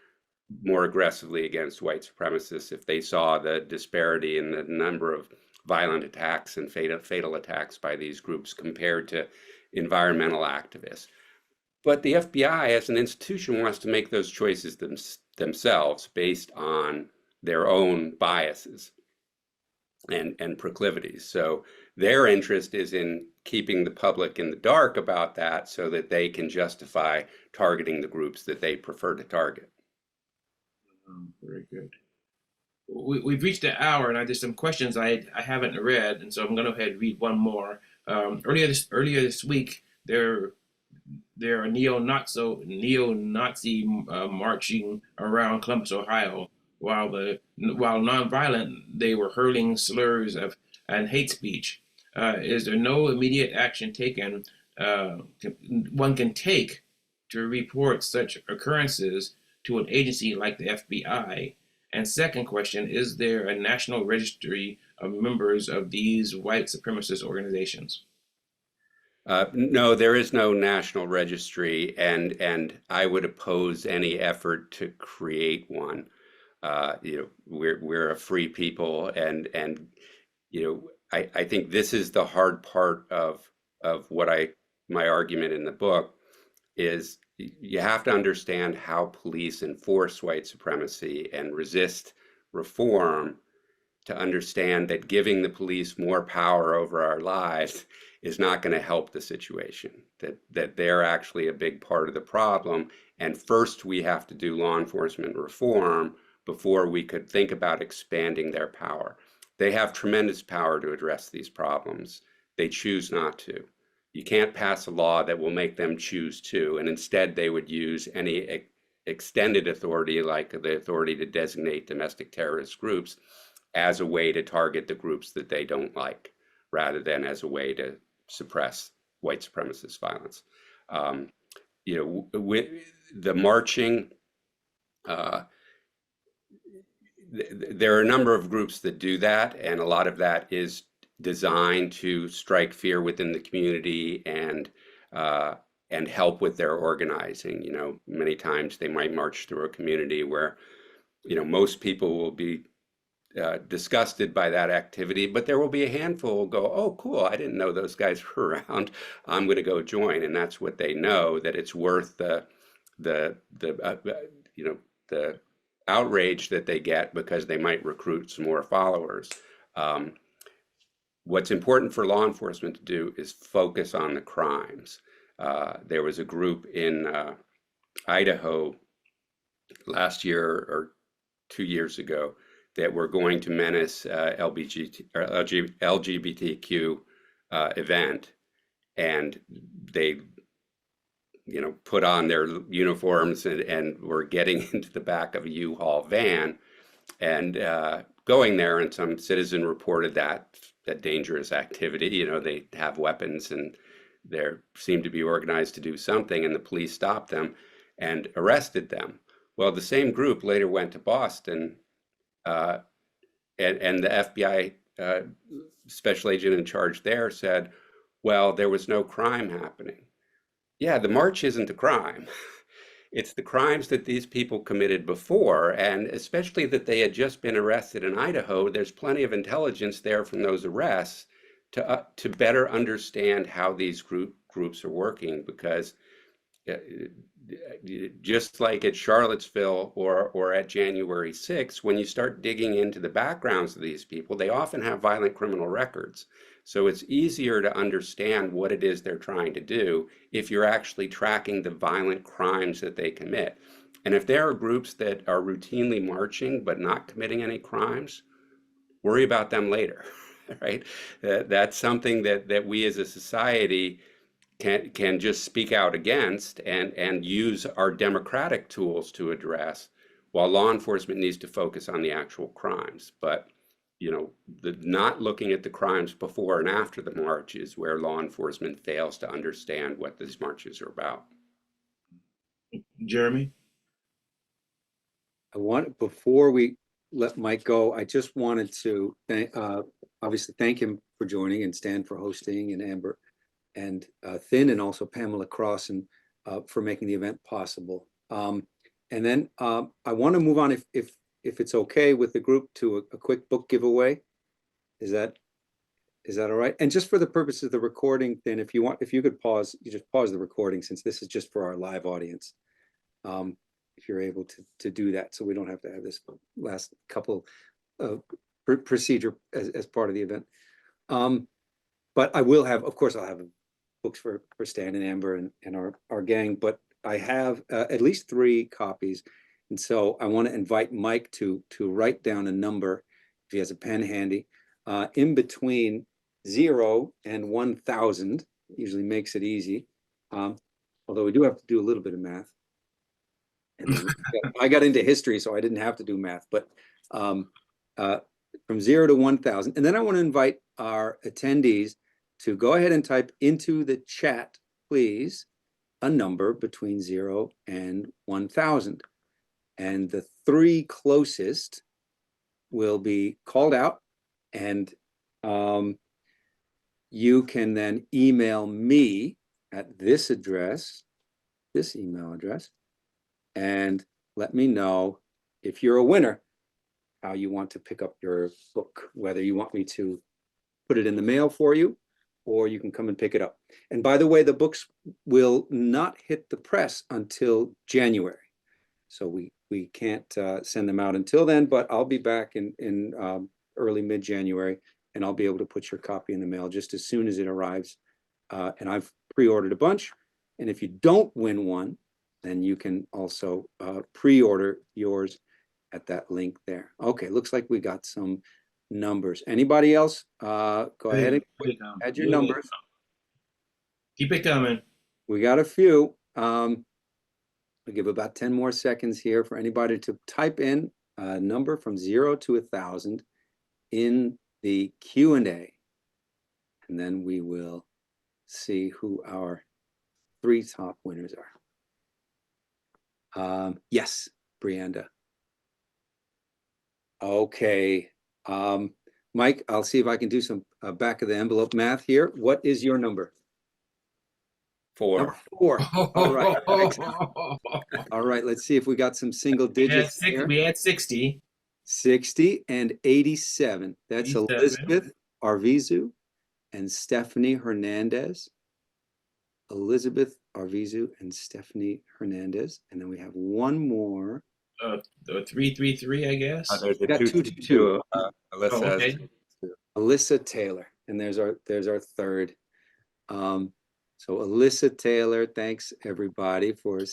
more aggressively against white supremacists if they saw the disparity in the number of violent attacks and fatal attacks by these groups compared to environmental activists. But the FBI as an institution wants to make those choices themselves based on their own biases and proclivities. So their interest is in keeping the public in the dark about that so that they can justify targeting the groups that they prefer to target. Very good. We've reached the hour, and there's some questions I haven't read, and so I'm going to go ahead and read one more. Earlier this week, there are neo-Nazi marching around Columbus, Ohio, while nonviolent, they were hurling slurs and hate speech. Is there no immediate action taken one can take to report such occurrences to an agency like the FBI? And second question, is there a national registry of members of these white supremacist organizations? No, there is no national registry, and I would oppose any effort to create one. You know, we're a free people, and you know, I think this is the hard part of what my argument in the book is. You have to understand how police enforce white supremacy and resist reform to understand that giving the police more power over our lives is not going to help the situation, that they're actually a big part of the problem. And first we have to do law enforcement reform before we could think about expanding their power. They have tremendous power to address these problems. They choose not to. You can't pass a law that will make them choose to, and instead they would use any extended authority, like the authority to designate domestic terrorist groups, as a way to target the groups that they don't like, rather than as a way to suppress white supremacist violence. You know, with the marching, there are a number of groups that do that, and a lot of that is designed to strike fear within the community and help with their organizing. You know, many times they might march through a community where, you know, most people will be disgusted by that activity, but there will be a handful who will go, oh, cool, I didn't know those guys were around. I'm going to go join. And that's what they know, that it's worth the you know, the outrage that they get because they might recruit some more followers. What's important for law enforcement to do is focus on the crimes. There was a group in Idaho last year or 2 years ago that were going to menace LGBTQ event, and they, you know, put on their uniforms and were getting into the back of a U-Haul van and going there, and some citizen reported that dangerous activity. You know, they have weapons and they seem to be organized to do something, and the police stopped them and arrested them. Well, the same group later went to Boston, and the FBI special agent in charge there said, well, there was no crime happening. Yeah, the march isn't a crime. It's the crimes that these people committed before, and especially that they had just been arrested in Idaho. There's plenty of intelligence there from those arrests to better understand how these groups are working, because just like at Charlottesville or at January 6th, when you start digging into the backgrounds of these people, they often have violent criminal records. So it's easier to understand what it is they're trying to do if you're actually tracking the violent crimes that they commit. And if there are groups that are routinely marching but not committing any crimes, worry about them later, right? That's something that we as a society can just speak out against and use our democratic tools to address, while law enforcement needs to focus on the actual crimes. But the not looking at the crimes before and after the march is where law enforcement fails to understand what these marches are about. Jeremy? Before we let Mike go, I just wanted to obviously thank him for joining, and Stan for hosting, and Amber and Thin, and also Pamela Cross and for making the event possible. And then I want to move on, if it's okay with the group, to a quick book giveaway. Is that all right? And just for the purpose of the recording, Thin, if you could pause, you just pause the recording, since this is just for our live audience. If you're able to do that, so we don't have to have this last couple of procedure as part of the event. But I will have, of course, I'll have books for Stan and Amber and our gang, but I have at least 3 copies. And so I want to invite Mike to write down a number, if he has a pen handy, in between 0 and 1,000. Usually makes it easy. Although we do have to do a little bit of math. And then I got into history, so I didn't have to do math, but from 0 to 1,000. And then I want to invite our attendees to go ahead and type into the chat, please, a number between 0 and 1,000. And the 3 closest will be called out, and you can then email me at this email address, and let me know, if you're a winner, how you want to pick up your book, whether you want me to put it in the mail for you, or you can come and pick it up. And by the way, the books will not hit the press until January. So we can't send them out until then, but I'll be back in early mid-January, and I'll be able to put your copy in the mail just as soon as it arrives. And I've pre-ordered a bunch. And if you don't win one, then you can also pre-order yours at that link there. Okay, looks like we got some numbers. Anybody else? Go ahead and add your numbers. Keep it coming. We got a few. We'll give about 10 more seconds here for anybody to type in a number from 0 to 1,000 in the Q&A. And then we will see who our 3 top winners are. Yes, Brianda. Okay. Mike, I'll see if I can do some back of the envelope math here. What is your number? 4. Number 4. All right. All right. Let's see if we got some single digits here. We had 60. 60 and 87. That's 87. Elizabeth Arvizu and Stephanie Hernandez. Elizabeth Arvizu and Stephanie Hernandez. And then we have one more. 333, I guess. There's a got 222. Alyssa. Oh, okay. Alyssa Taylor. And there's our third. So Alyssa Taylor, thanks everybody for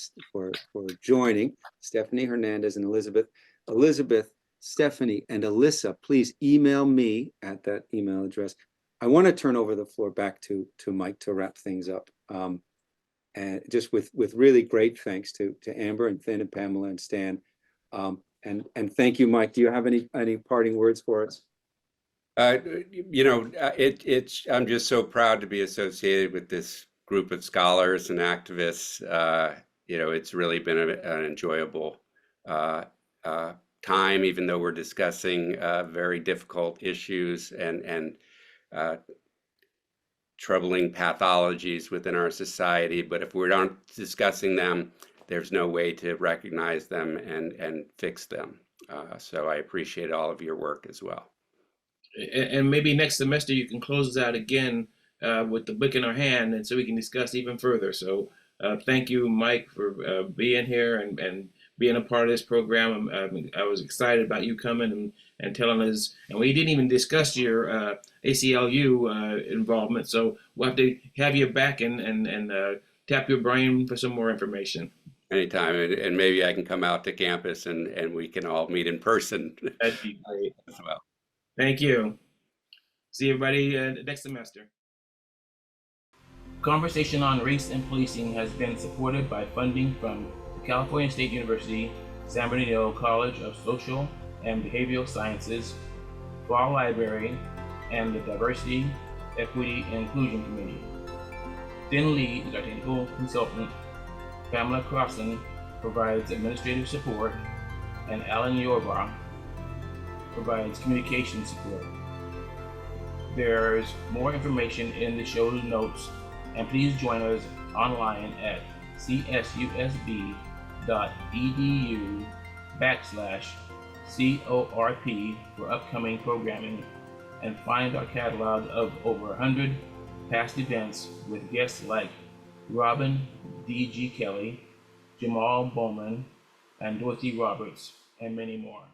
joining. Stephanie Hernandez and Elizabeth. Elizabeth, Stephanie, and Alyssa, please email me at that email address. I want to turn over the floor back to Mike to wrap things up. And just with really great thanks to Amber and Finn and Pamela and Stan. And thank you, Mike. Do you have any parting words for us? I'm just so proud to be associated with this group of scholars and activists. It's really been an enjoyable time, even though we're discussing very difficult issues and troubling pathologies within our society. But if we're not discussing them, there's no way to recognize them and fix them. So I appreciate all of your work as well. And maybe next semester you can close us out again with the book in our hand, and so we can discuss even further. So thank you, Mike, for being here and being a part of this program. I was excited about you coming and telling us, and we didn't even discuss your ACLU involvement. So we'll have to have you back and tap your brain for some more information. Anytime, and maybe I can come out to campus and we can all meet in person. That'd be great. As well. Thank you. See everybody next semester. Conversation on Race and Policing has been supported by funding from the California State University, San Bernardino College of Social and Behavioral Sciences, Fall Library, and the Diversity, Equity, and Inclusion Committee. Thin Lee is our technical consultant. Pamela Crossan provides administrative support, and Alan Yorba provides communication support. There's more information in the show notes, and please join us online at csusb.edu/CORP for upcoming programming, and find our catalog of over 100 past events with guests like Robin D.G. Kelly, Jamal Bowman, and Dorothy Roberts, and many more.